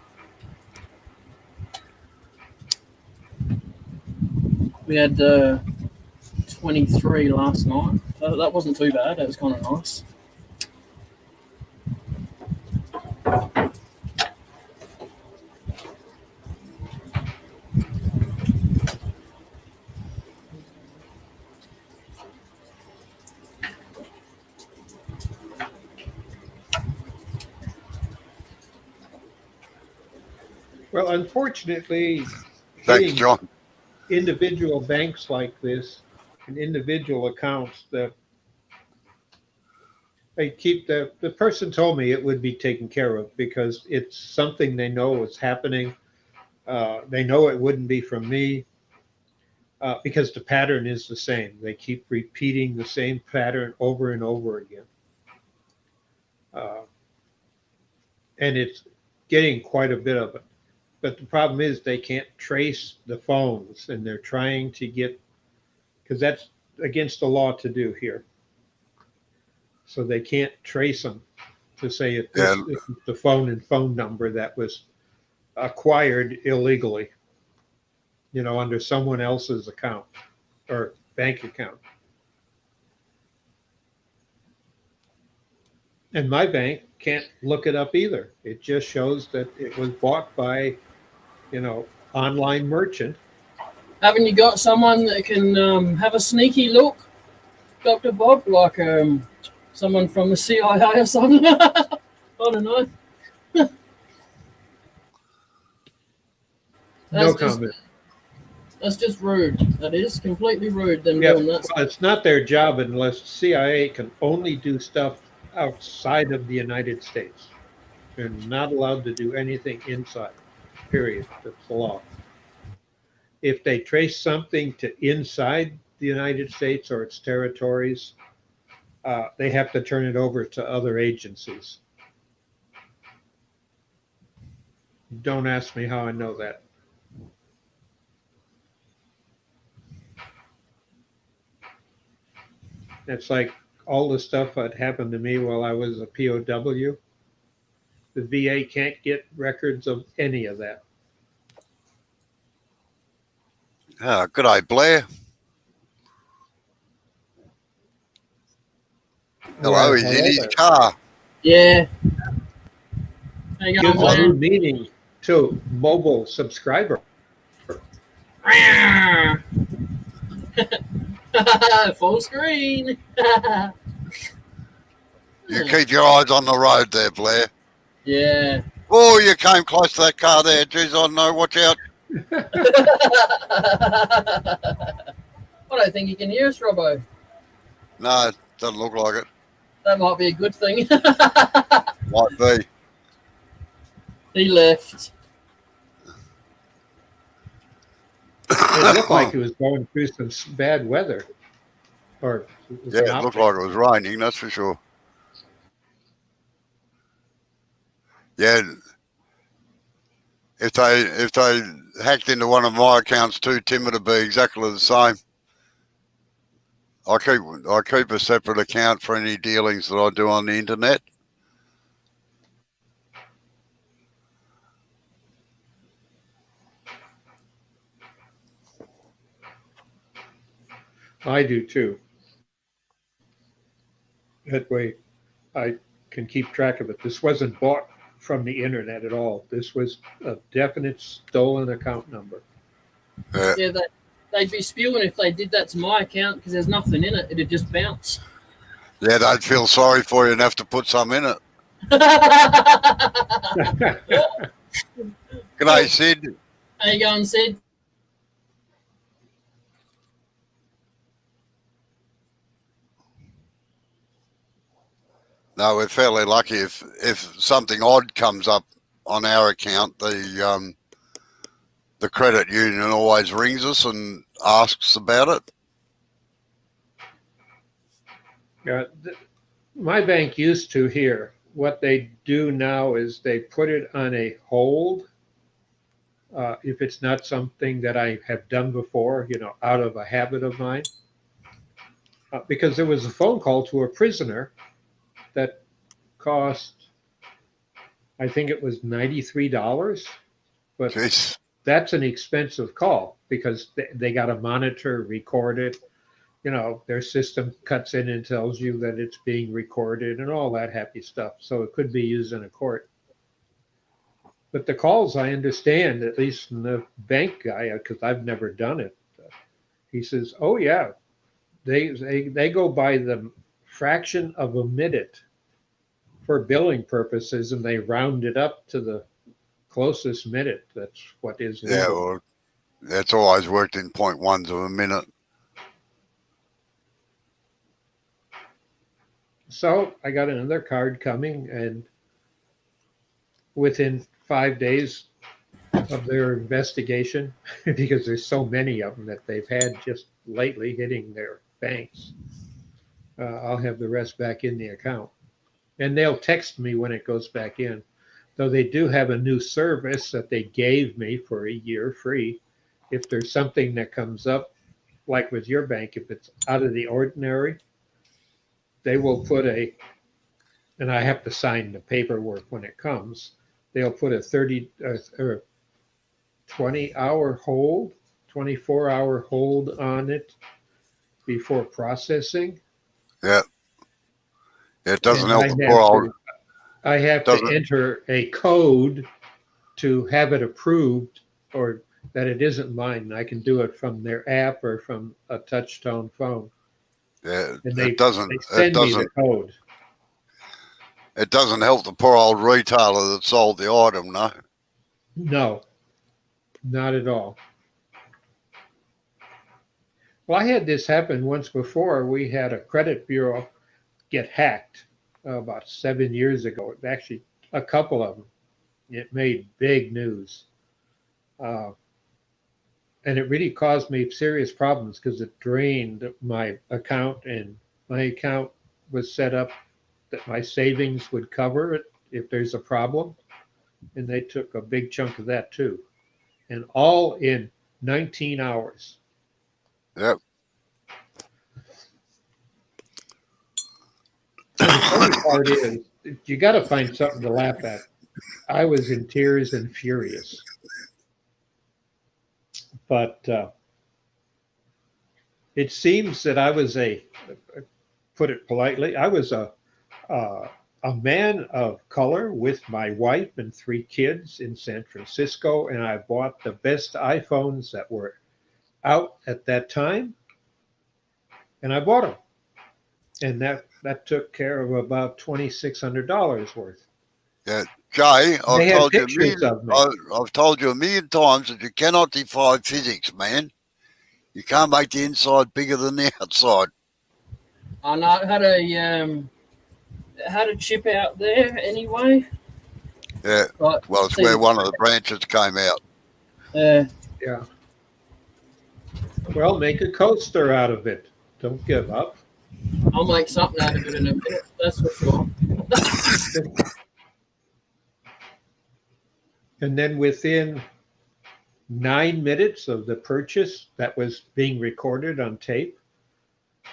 S1: We had 23 last night. That wasn't too bad. That was kind of nice.
S5: Well, unfortunately,
S6: Thanks, John.
S5: Individual banks like this and individual accounts that they keep the person told me it would be taken care of because it's something they know is happening. They know it wouldn't be from me because the pattern is the same. They keep repeating the same pattern over and over again. And it's getting quite a bit of it. But the problem is they can't trace the phones, and they're trying to get, because that's against the law to do here. So they can't trace them to say if this is the phone and phone number that was acquired illegally, under someone else's account or bank account. And my bank can't look it up either. It just shows that it was bought by, online merchant.
S1: Haven't you got someone that can have a sneaky look, Dr. Bob, like someone from the CIA or something? I don't know.
S5: No comment.
S1: That's just rude. That is completely rude. Them
S5: Yeah,
S1: doing that.
S5: well, it's not their job unless CIA can only do stuff outside of the United States. They're not allowed to do anything inside, period. That's the law. If they trace something to inside the United States or its territories, they have to turn it over to other agencies. Don't ask me how I know that. It's like all the stuff that happened to me while I was a POW. The VA can't get records of any of that.
S6: Good day, Blair. Hello,
S5: Well,
S6: he's in his
S5: there.
S6: car.
S1: Yeah. How you going,
S5: Gives a new
S1: Blair?
S5: meaning to mobile subscriber.
S1: Full screen.
S6: You keep your eyes on the road there, Blair.
S1: Yeah.
S6: Oh, you came close to that car there. Jeez, I know. Watch out.
S1: I don't think you can hear us, Robbo.
S6: No, doesn't look like it.
S1: That might be a good thing.
S6: Might be.
S1: He left.
S5: It looked like it was going through some bad weather. Or
S6: Yeah, it looked like it was raining, that's for sure. Yeah. If they hacked into one of my accounts too, Tim, it'd be exactly the same. I keep a separate account for any dealings that I do on the internet.
S5: I do too. That way I can keep track of it. This wasn't bought from the internet at all. This was a definite stolen account number.
S1: Yeah, they'd be spewing if they did that to my account because there's nothing in it. It'd just bounce.
S6: Yeah, they'd feel sorry for you and have to put some in it. G'day, Sid.
S1: How you going, Sid?
S6: No, we're fairly lucky. If something odd comes up on our account, the credit union always rings us and asks about it.
S5: My bank used to here. What they do now is they put it on a hold if it's not something that I have done before, out of a habit of mine. Because there was a phone call to a prisoner that cost, I think it was $93, but
S6: Jeez.
S5: That's an expensive call because they got to monitor, record it. Their system cuts in and tells you that it's being recorded and all that happy stuff. So it could be used in a court. But the calls, I understand, at least from the bank guy, because I've never done it. He says, "Oh yeah, they go by the fraction of a minute for billing purposes, and they round it up to the closest minute. That's what is legal."
S6: Yeah, well, that's always worked in 0.1s of a minute.
S5: So I got another card coming, and within 5 days of their investigation, because there's so many of them that they've had just lately hitting their banks, I'll have the rest back in the account. And they'll text me when it goes back in. Though they do have a new service that they gave me for a year free. If there's something that comes up, like with your bank, if it's out of the ordinary, they will put and I have to sign the paperwork when it comes, they'll put a 20-hour hold, 24-hour hold on it before processing.
S6: Yeah. It doesn't
S5: And
S6: help the poor old.
S5: I have to enter a code to have it approved or that it isn't mine. And I can do it from their app or from a touch-tone phone.
S6: Yeah,
S5: And they
S6: doesn't.
S5: send me the code.
S6: It doesn't help the poor old retailer that sold the item, no?
S5: No, not at all. Well, I had this happen once before. We had a credit bureau get hacked about 7 years ago. Actually, a couple of them. It made big news. And it really caused me serious problems because it drained my account, and my account was set up that my savings would cover it if there's a problem. And they took a big chunk of that too. And all in 19 hours.
S6: Yep.
S5: And the funny part is, you got to find something to laugh at. I was in tears and furious. But it seems that I was put it politely, I was a man of color with my wife and 3 kids in San Francisco, and I bought the best iPhones that were out at that time, and I bought them, and that took care of about $2,600 worth.
S6: Yeah, Jay,
S5: They had pictures of me.
S6: I've told you a million times that you cannot defy physics, man. You can't make the inside bigger than the outside.
S1: I know it had a chip out there anyway.
S6: Yeah,
S1: Right.
S6: well, it's where one of the branches came out.
S1: Yeah.
S5: Yeah. Well, make a coaster out of it. Don't give up.
S1: I'll make something out of it in a minute. That's for sure.
S5: And then within 9 minutes of the purchase that was being recorded on tape,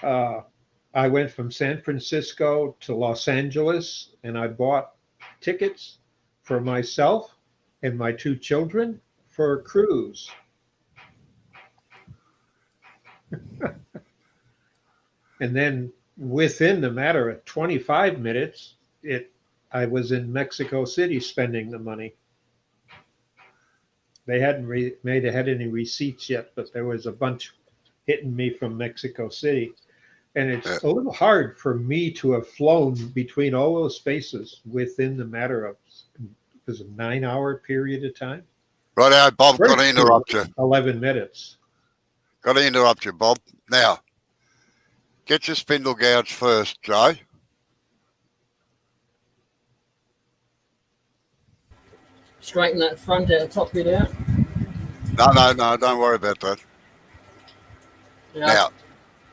S5: I went from San Francisco to Los Angeles, and I bought tickets for myself and my 2 children for a cruise. And then within the matter of 25 minutes, I was in Mexico City spending the money. They hadn't had any receipts yet, but there was a bunch hitting me from Mexico City. And it's a little hard for me to have flown between all those spaces within the matter of, it was a 9-hour period of time.
S6: Right, Bob, got to interrupt you.
S5: 11 minutes.
S6: Got to interrupt you, Bob. Now, get your spindle gouge first, Jay.
S1: Straighten that front out, top bit out.
S6: No, don't worry about that.
S1: Yeah.
S6: Now,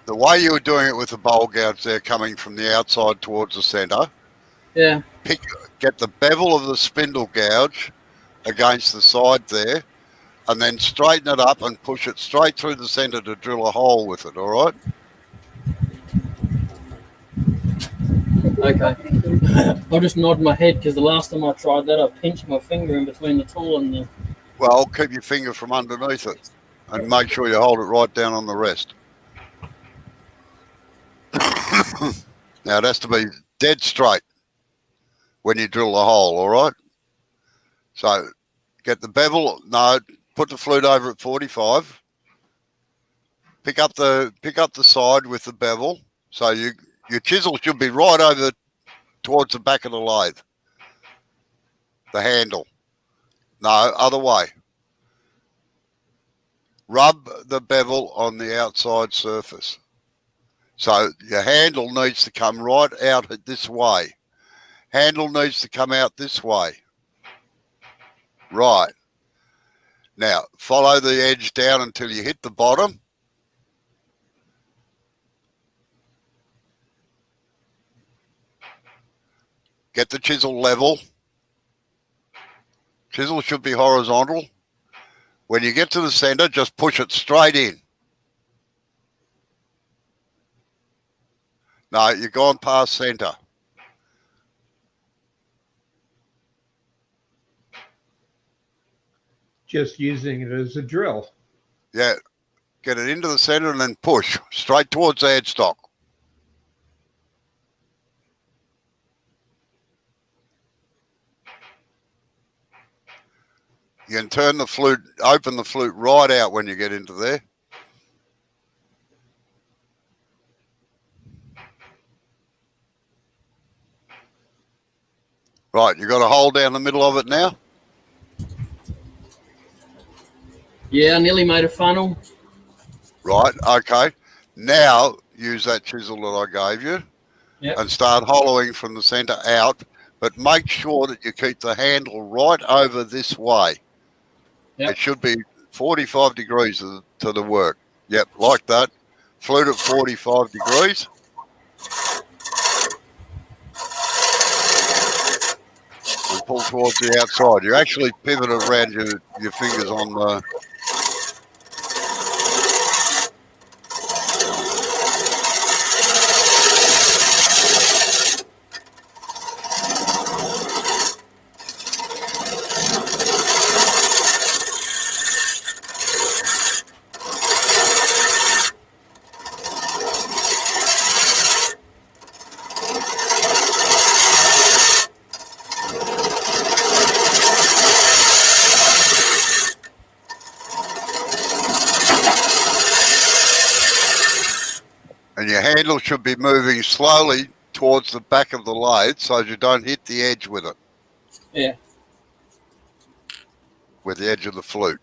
S6: the way you were doing it with the bowl gouge there coming from the outside towards the centre,
S1: Yeah.
S6: get the bevel of the spindle gouge against the side there, and then straighten it up and push it straight through the centre to drill a hole with it, all right?
S1: Okay. I'll just nod my head because the last time I tried that, I pinched my finger in between the tool and the.
S6: Well, keep your finger from underneath it and make sure you hold it right down on the rest. Now, it has to be dead straight when you drill the hole, all right? So, get the bevel, put the flute over at 45. Pick up the side with the bevel. So your chisel should be right over towards the back of the lathe. The handle. No, other way. Rub the bevel on the outside surface. So your handle needs to come right out this way. Handle needs to come out this way. Right. Now, follow the edge down until you hit the bottom. Get the chisel level. Chisel should be horizontal. When you get to the center, just push it straight in. No, you've gone past center.
S5: Just using it as a drill.
S6: Yeah, get it into the center and then push straight towards the headstock. You can turn the flute, open the flute right out when you get into there. Right, you got a hole down the middle of it now?
S1: Yeah, I nearly made a funnel.
S6: Right, okay. Now use that chisel that I gave you and start hollowing from the centre out, but make sure that you keep the handle right over this way. Yep. It should be 45 degrees to the work. Yep, like that. Flute at 45 degrees. And pull towards the outside. You actually pivot around your fingers on the... And your handle should be moving slowly towards the back of the lathe so you don't hit the edge with it.
S1: Yeah.
S6: With the edge of the flute.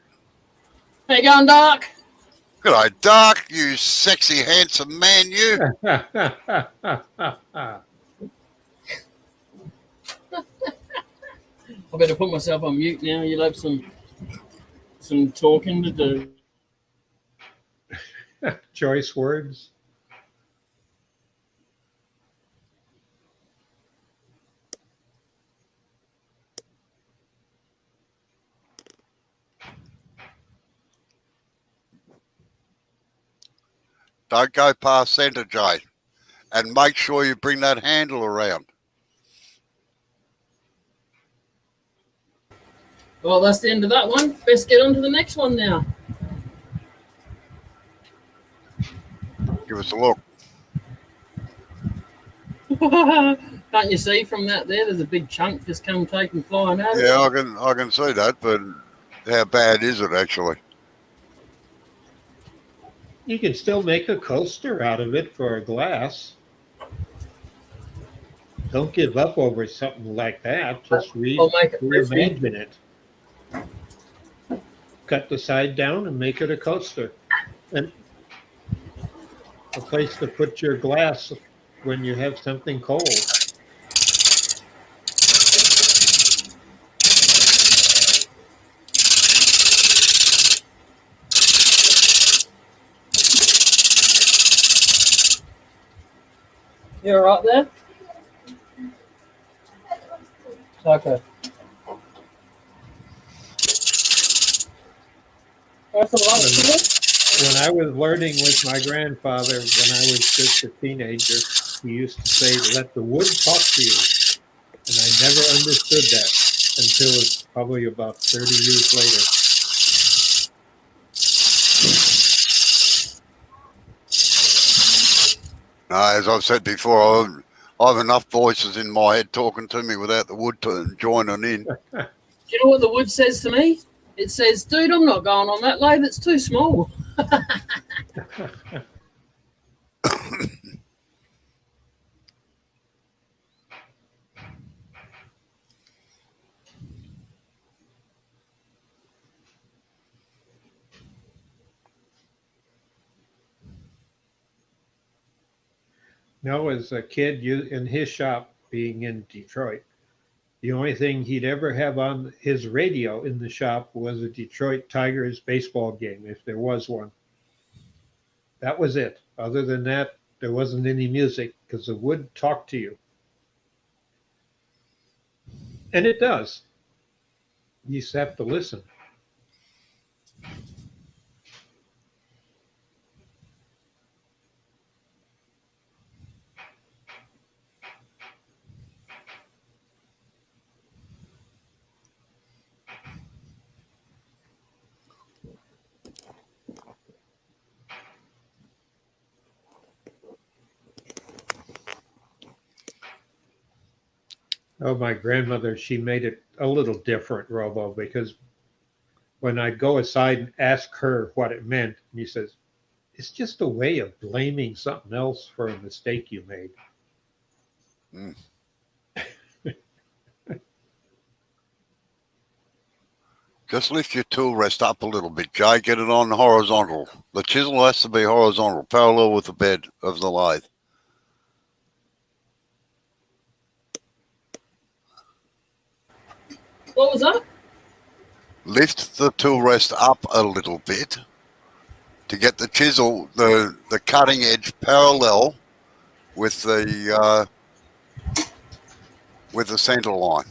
S1: How you going, Doc?
S6: G'day, Doc, you sexy, handsome man, you.
S1: I better put myself on mute now. You'll have some talking to do.
S5: Choice words.
S6: Don't go past centre, Jay. And make sure you bring that handle around.
S1: Well, that's the end of that one. Best get on to the next one now.
S6: Give us a look.
S1: Can't you see from that there? There's a big chunk just come taking flying out of it.
S6: Yeah, I can see that, but how bad is it actually?
S5: You can still make a coaster out of it for a glass. Don't give up over something like that. Just reimagine it. Cut the side down and make it a coaster. And a place to put your glass when you have something cold.
S1: You all right there? Okay.
S5: When I was learning with my grandfather, when I was just a teenager, he used to say, "Let the wood talk to you." And I never understood that until probably about 30 years later.
S6: No, as I've said before, I have enough voices in my head talking to me without the wood joining in.
S1: Do you know what the wood says to me? It says, "Dude, I'm not going on that lathe. It's too small."
S5: No, as a kid in his shop, being in Detroit, the only thing he'd ever have on his radio in the shop was a Detroit Tigers baseball game, if there was one. That was it. Other than that, there wasn't any music because the wood talked to you. And it does. You just have to listen. Oh, my grandmother, she made it a little different, Robo, because when I'd go aside and ask her what it meant, and he says, "It's just a way of blaming something else for a mistake you made."
S6: Mm. Just lift your tool rest up a little bit, Jay. Get it on horizontal. The chisel has to be horizontal, parallel with the bed of the lathe.
S1: What was that?
S6: Lift the tool rest up a little bit to get the chisel, the cutting edge parallel with the center line.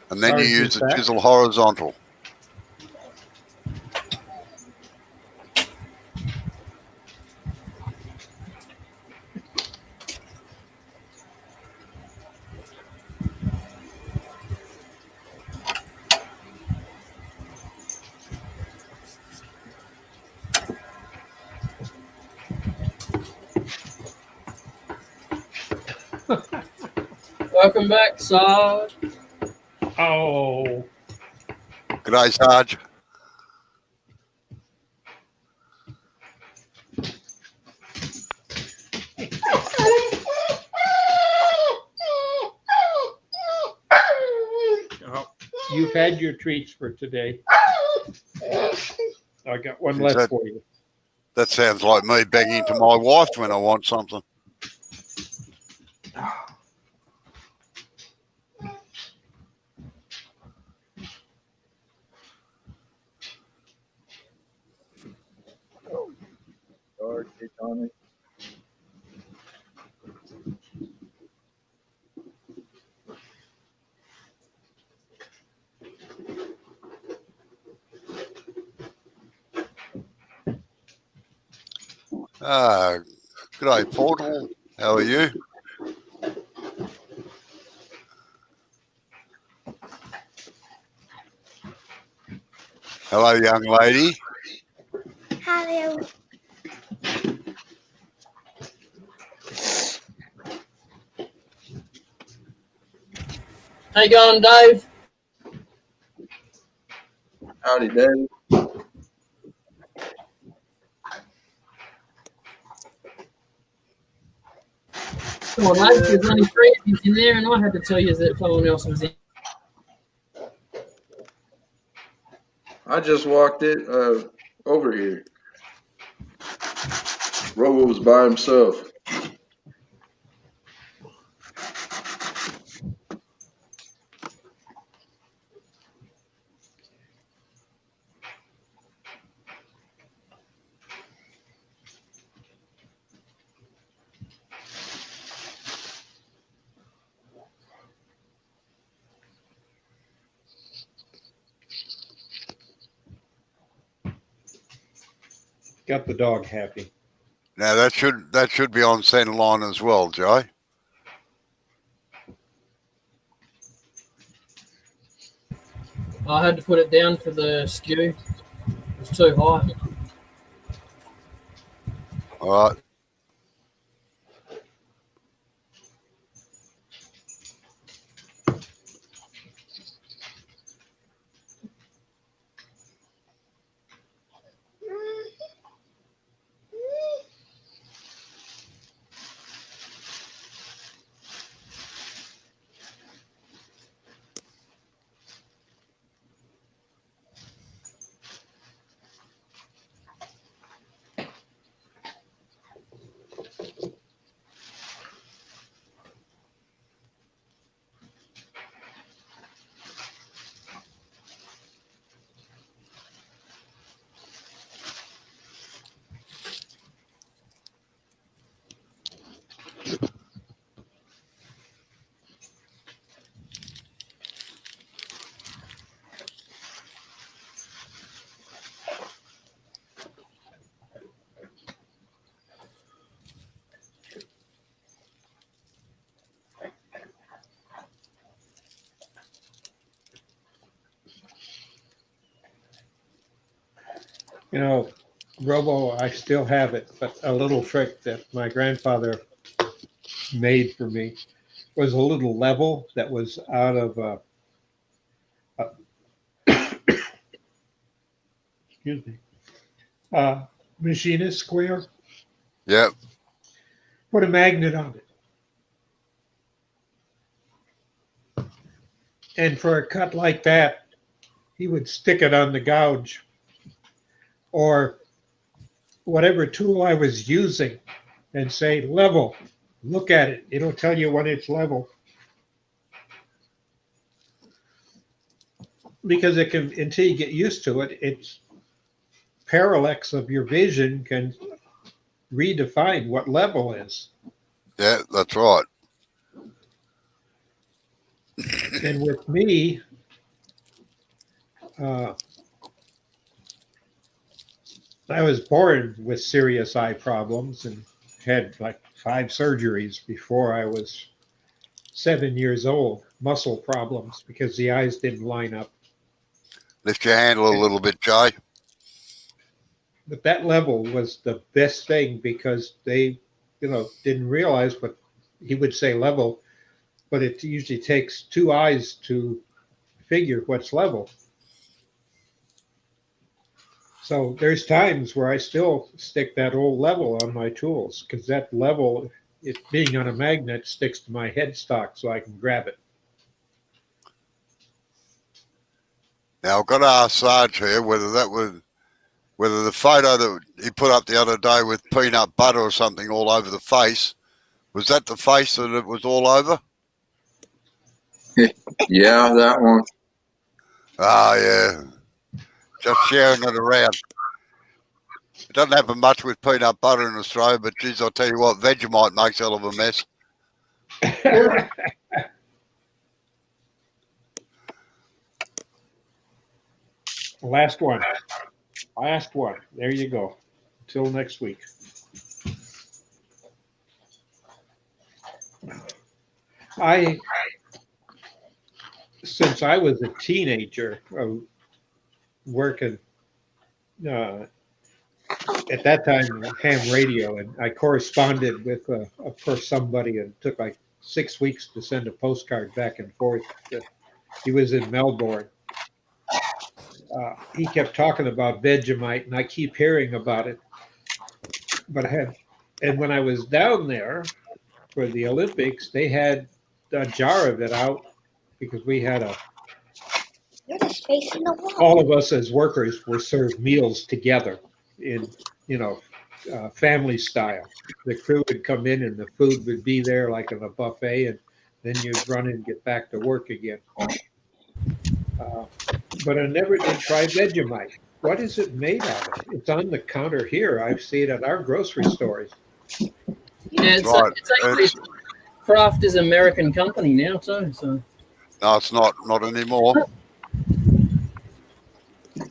S6: And then you use the chisel horizontal.
S1: Welcome back, Sarge.
S5: Oh.
S6: G'day, Sarge.
S5: had your treats for today. I got one
S6: Is
S5: left
S6: that-
S5: for you.
S6: That sounds like me begging to my wife when I want something.
S2: Dark, hey, Tommy.
S6: Good day, Portal. How are you? Hello, young lady.
S3: Hello.
S1: How you going, Dave?
S2: Howdy, Dave.
S1: Come on, mate. There's only three of you in there, and I had to tell you that someone else was in.
S2: I just walked it over here. Robo was by himself.
S5: Got the dog happy.
S6: Now that should be on center line as well, Joe.
S1: I had to put it down for the skew. It was too high.
S6: All right.
S5: You know, Robo, I still have it, but a little trick that my grandfather made for me was a little level that was out of excuse me, machinist square.
S6: Yep.
S5: Put a magnet on it. And for a cut like that, he would stick it on the gouge or whatever tool I was using and say, level, look at it. It'll tell you when it's level. Because it can, until you get used to it, it's parallax of your vision can redefine what level is.
S6: Yeah, that's right.
S5: And with me, I was born with serious eye problems and had like 5 surgeries before I was 7 years old. Muscle problems because the eyes didn't line up.
S6: Lift your handle a little bit, Jay.
S5: But that level was the best thing because they, didn't realize, but he would say level, but it usually takes 2 eyes to figure what's level. So there's times where I still stick that old level on my tools because that level, it being on a magnet, sticks to my headstock so I can grab it.
S6: Now I've got to ask Sarge here whether the photo that he put up the other day with peanut butter or something all over the face, was that the face that it was all over?
S2: Yeah, that one.
S6: Ah, yeah. Just sharing it around. It doesn't happen much with peanut butter in Australia, but geez, I'll tell you what, Vegemite makes a hell of a mess.
S5: Last one. Last one. There you go. Till next week. Since I was a teenager, working at that time ham radio, and I corresponded with for somebody, and it took like 6 weeks to send a postcard back and forth. He was in Melbourne. He kept talking about Vegemite, and I keep hearing about it. But and when I was down there for the Olympics, they had a jar of it out because we had
S3: You're just facing the wall.
S5: all of us as workers were served meals together in, family style. The crew would come in and the food would be there like in a buffet, and then you'd run and get back to work again. But I never did try Vegemite. What is it made out of? It's on the counter here. I see it at our grocery stores.
S1: Yeah,
S6: Right.
S1: it's actually Kraft is an American company now too. So
S6: No, it's not anymore.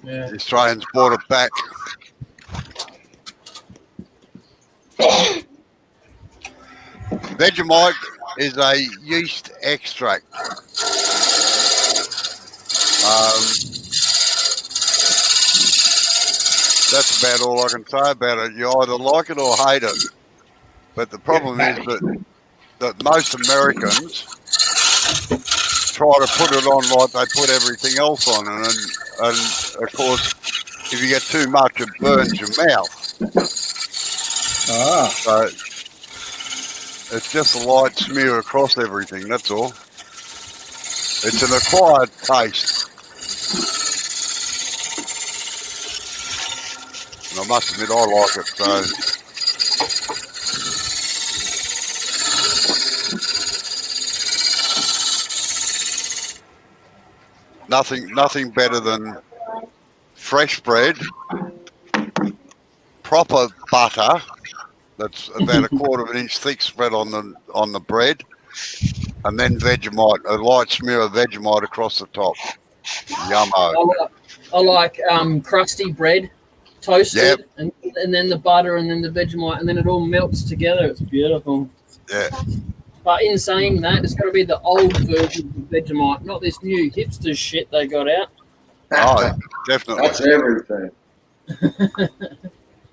S1: yeah.
S6: The Australians brought it back. Vegemite is a yeast extract. That's about all I can say about it. You either like it or hate it. But the problem is that most Americans try to put it on like they put everything else on, and of course, if you get too much, it burns your mouth. So it's just a light smear across everything. That's all. It's an acquired taste. And I must admit, I like it. So. Nothing better than fresh bread, proper butter that's about a quarter of an inch thick spread on the bread, and then Vegemite, a light smear of Vegemite across the top. Yummo.
S1: I like crusty bread, toasted,
S6: Yep.
S1: and then the butter, and then the Vegemite, and then it all melts together. It's beautiful.
S6: Yeah.
S1: But in saying that, it's got to be the old version of Vegemite, not this new hipster shit they got out.
S6: Oh, definitely.
S2: That's everything.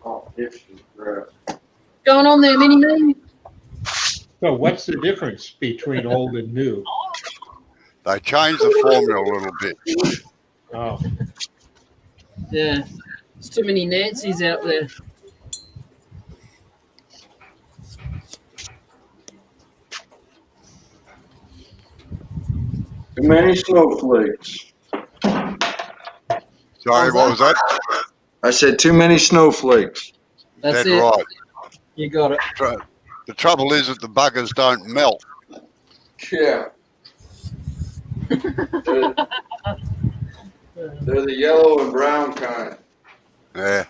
S2: Oh, hipsters, bro.
S1: Going on there, Mini-Me?
S5: So what's the difference between old and new?
S6: They changed the formula a little bit.
S5: Oh,
S1: Yeah. There's too many Nancy's out there.
S2: Too many snowflakes.
S6: Sorry, what was that?
S2: I said too many snowflakes.
S1: That's
S6: Dead
S1: it.
S6: right.
S1: You got it.
S6: The trouble is that the buggers don't melt.
S2: Yeah. They're the yellow and brown kind.
S6: Yeah.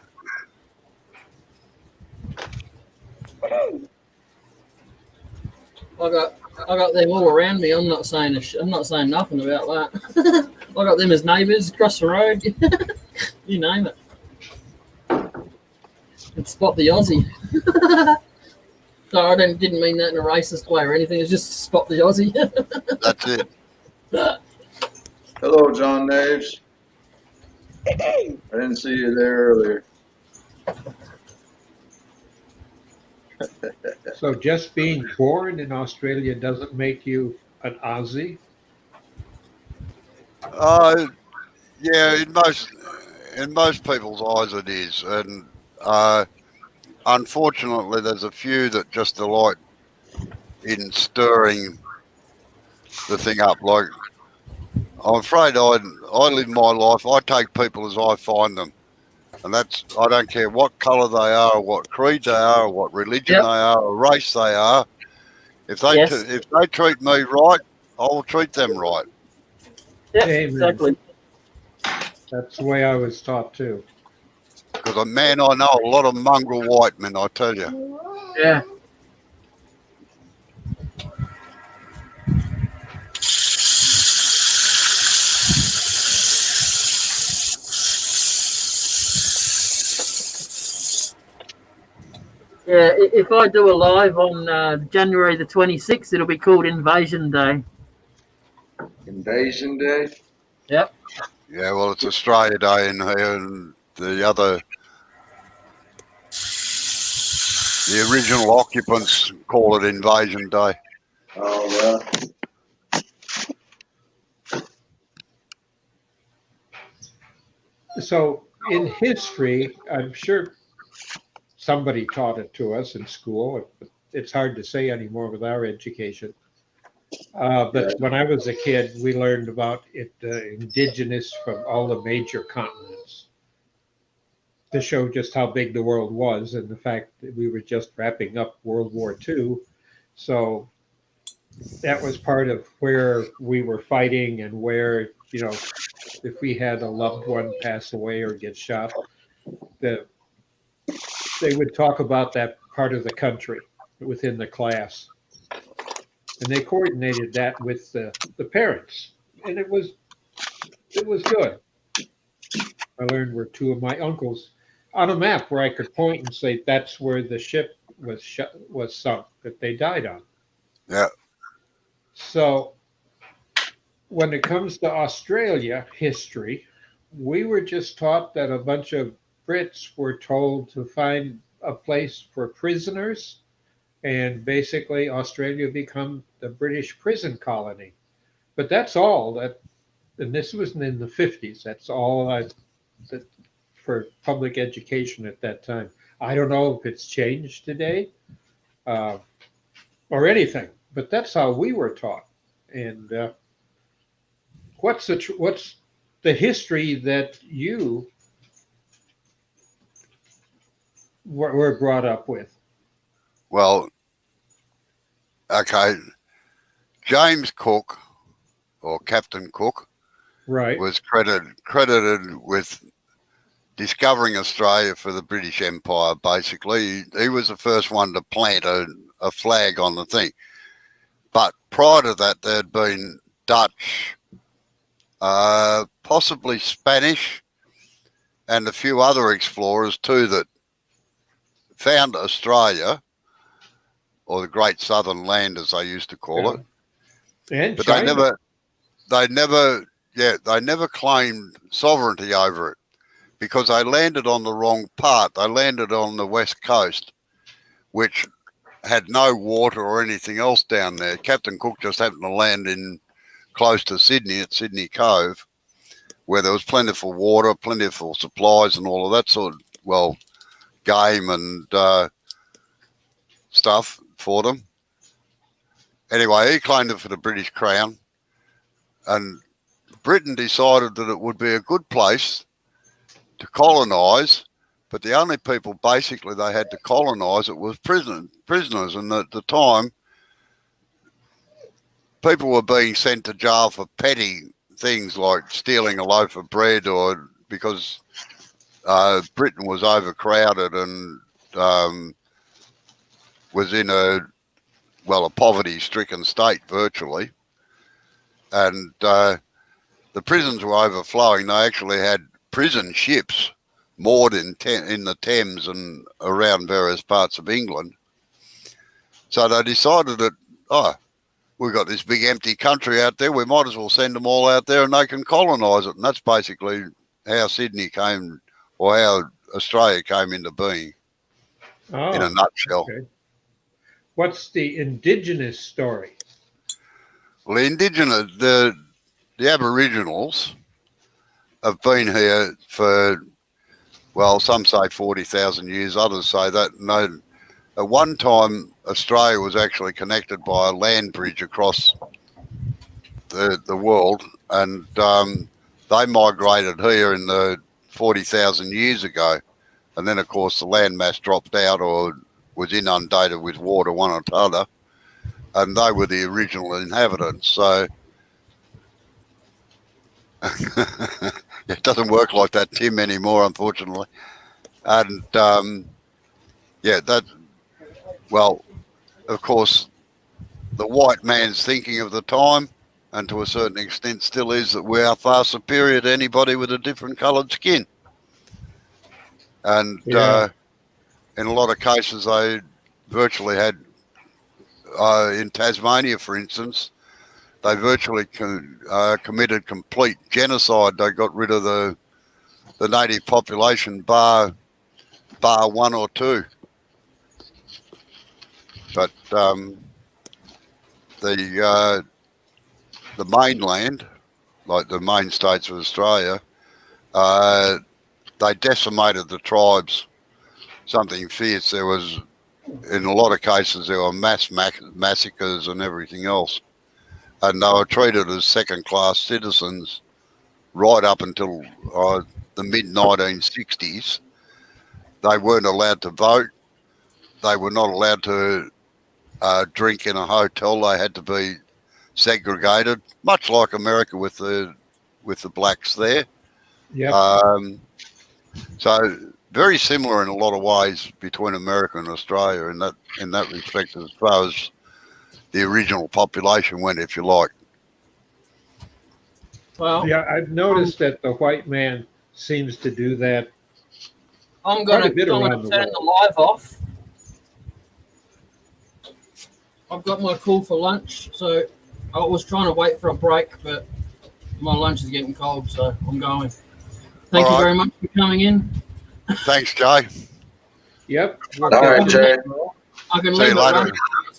S1: I got them all around me. I'm not saying nothing about that. I got them as neighbours across the road. You name it. And spot the Aussie. So I didn't mean that in a racist way or anything. It's just spot the Aussie.
S6: That's it.
S2: Hello, John Naves. I didn't see you there earlier.
S5: so just being born in Australia doesn't make you an Aussie?
S6: Yeah, in most people's eyes it is, and unfortunately there's a few that just delight in stirring the thing up. Like I'm afraid I live my life. I take people as I find them. And that's, I don't care what colour they are, or what creed they are, or what religion
S1: Yep.
S6: they are, or race they are. If they
S1: Yes.
S6: if they treat me right, I will treat them right.
S1: Yep.
S5: Amen.
S1: Exactly.
S5: That's the way I was taught too.
S6: Because, man, I know a lot of mongrel white men, I tell you.
S1: Yeah. Yeah, if I do a live on January the 26th, it'll be called Invasion Day.
S2: Invasion Day.
S1: Yep.
S6: Yeah, well, it's Australia Day in here, and the original occupants call it Invasion Day.
S2: Oh well.
S5: So in history, I'm sure somebody taught it to us in school. It's hard to say anymore with our education. But when I was a kid, we learned about it, indigenous from all the major continents to show just how big the world was and the fact that we were just wrapping up World War II. So that was part of where we were fighting and where, if we had a loved one pass away or get shot, that they would talk about that part of the country within the class. And they coordinated that with the parents. And it was good. I learned where two of my uncles on a map where I could point and say that's where the ship was sunk that they died on.
S6: Yeah.
S5: So when it comes to Australia history, we were just taught that a bunch of Brits were told to find a place for prisoners, and basically Australia become the British prison colony. But that's all that, and this was in the 50s. That's all that for public education at that time. I don't know if it's changed today or anything, but that's how we were taught. And what's the history that you were brought up with?
S6: Well, okay. James Cook, or Captain Cook,
S5: Right.
S6: was credited with discovering Australia for the British Empire, basically. He was the first one to plant a flag on the thing. But prior to that, there had been Dutch, possibly Spanish, and a few other explorers too that found Australia, or the Great Southern Land as they used to call it.
S5: And
S6: But
S5: China.
S6: they never claimed sovereignty over it because they landed on the wrong part. They landed on the west coast, which had no water or anything else down there. Captain Cook just happened to land in close to Sydney at Sydney Cove, where there was plentiful water, plentiful supplies and all of that sort of, well, game and stuff for them. Anyway, he claimed it for the British Crown, and Britain decided that it would be a good place to colonise, but the only people basically they had to colonise it was prisoners. And at the time, people were being sent to jail for petty things like stealing a loaf of bread, or because Britain was overcrowded and was in a poverty-stricken state virtually, and the prisons were overflowing. They actually had prison ships moored in the Thames and around various parts of England. So they decided that, we've got this big empty country out there, we might as well send them all out there and they can colonise it. And that's basically how Sydney came, or how Australia came into being, in a nutshell.
S5: Okay. What's the indigenous story?
S6: Well, the Aboriginals have been here for, well, some say 40,000 years, others say that. No, at one time, Australia was actually connected by a land bridge across the world, and they migrated here in the 40,000 years ago, and then of course the landmass dropped out or was inundated with water, one or the other, and they were the original inhabitants. So it doesn't work like that, Tim, anymore, unfortunately. And yeah, that, well, of course, the white man's thinking of the time, and to a certain extent still is, that we are far superior to anybody with a different coloured skin. And
S5: Yeah.
S6: in a lot of cases, they virtually had, in Tasmania, for instance, they virtually committed complete genocide. They got rid of the native population, bar one or two. But the mainland, like the main states of Australia, they decimated the tribes. Something fierce. There was, in a lot of cases, there were mass massacres and everything else, and they were treated as second-class citizens right up until the mid-1960s. They weren't allowed to vote. They were not allowed to drink in a hotel. They had to be segregated, much like America with the blacks there.
S5: Yep.
S6: So very similar in a lot of ways between America and Australia in that respect, as far as the original population went, if you like.
S1: Well,
S5: Yeah, I've noticed that the white man seems to do that.
S1: I'm going to
S5: quite a bit
S1: turn
S5: around the
S1: the live off. I've got my call for lunch, so I was trying to wait for a break, but my lunch is getting cold, so I'm going. Thank you very much for coming in.
S6: Thanks, Jay.
S5: Yep.
S2: All right, Jay.
S1: I can
S6: See
S1: leave
S6: you later.
S1: it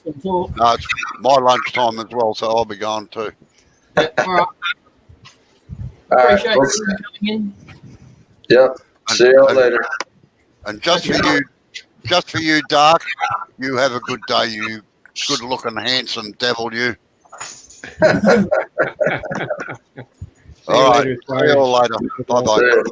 S1: running. Talk.
S6: No, it's my lunchtime as well, so I'll be going too.
S1: Yeah, all right.
S2: All right.
S1: Appreciate you coming in.
S2: Yep. See you later.
S6: And just for you, Dark, you have a good day, you good-looking, handsome devil, you.
S5: See you
S6: All right.
S5: later,
S6: See you all later. Bye-bye.
S2: See you.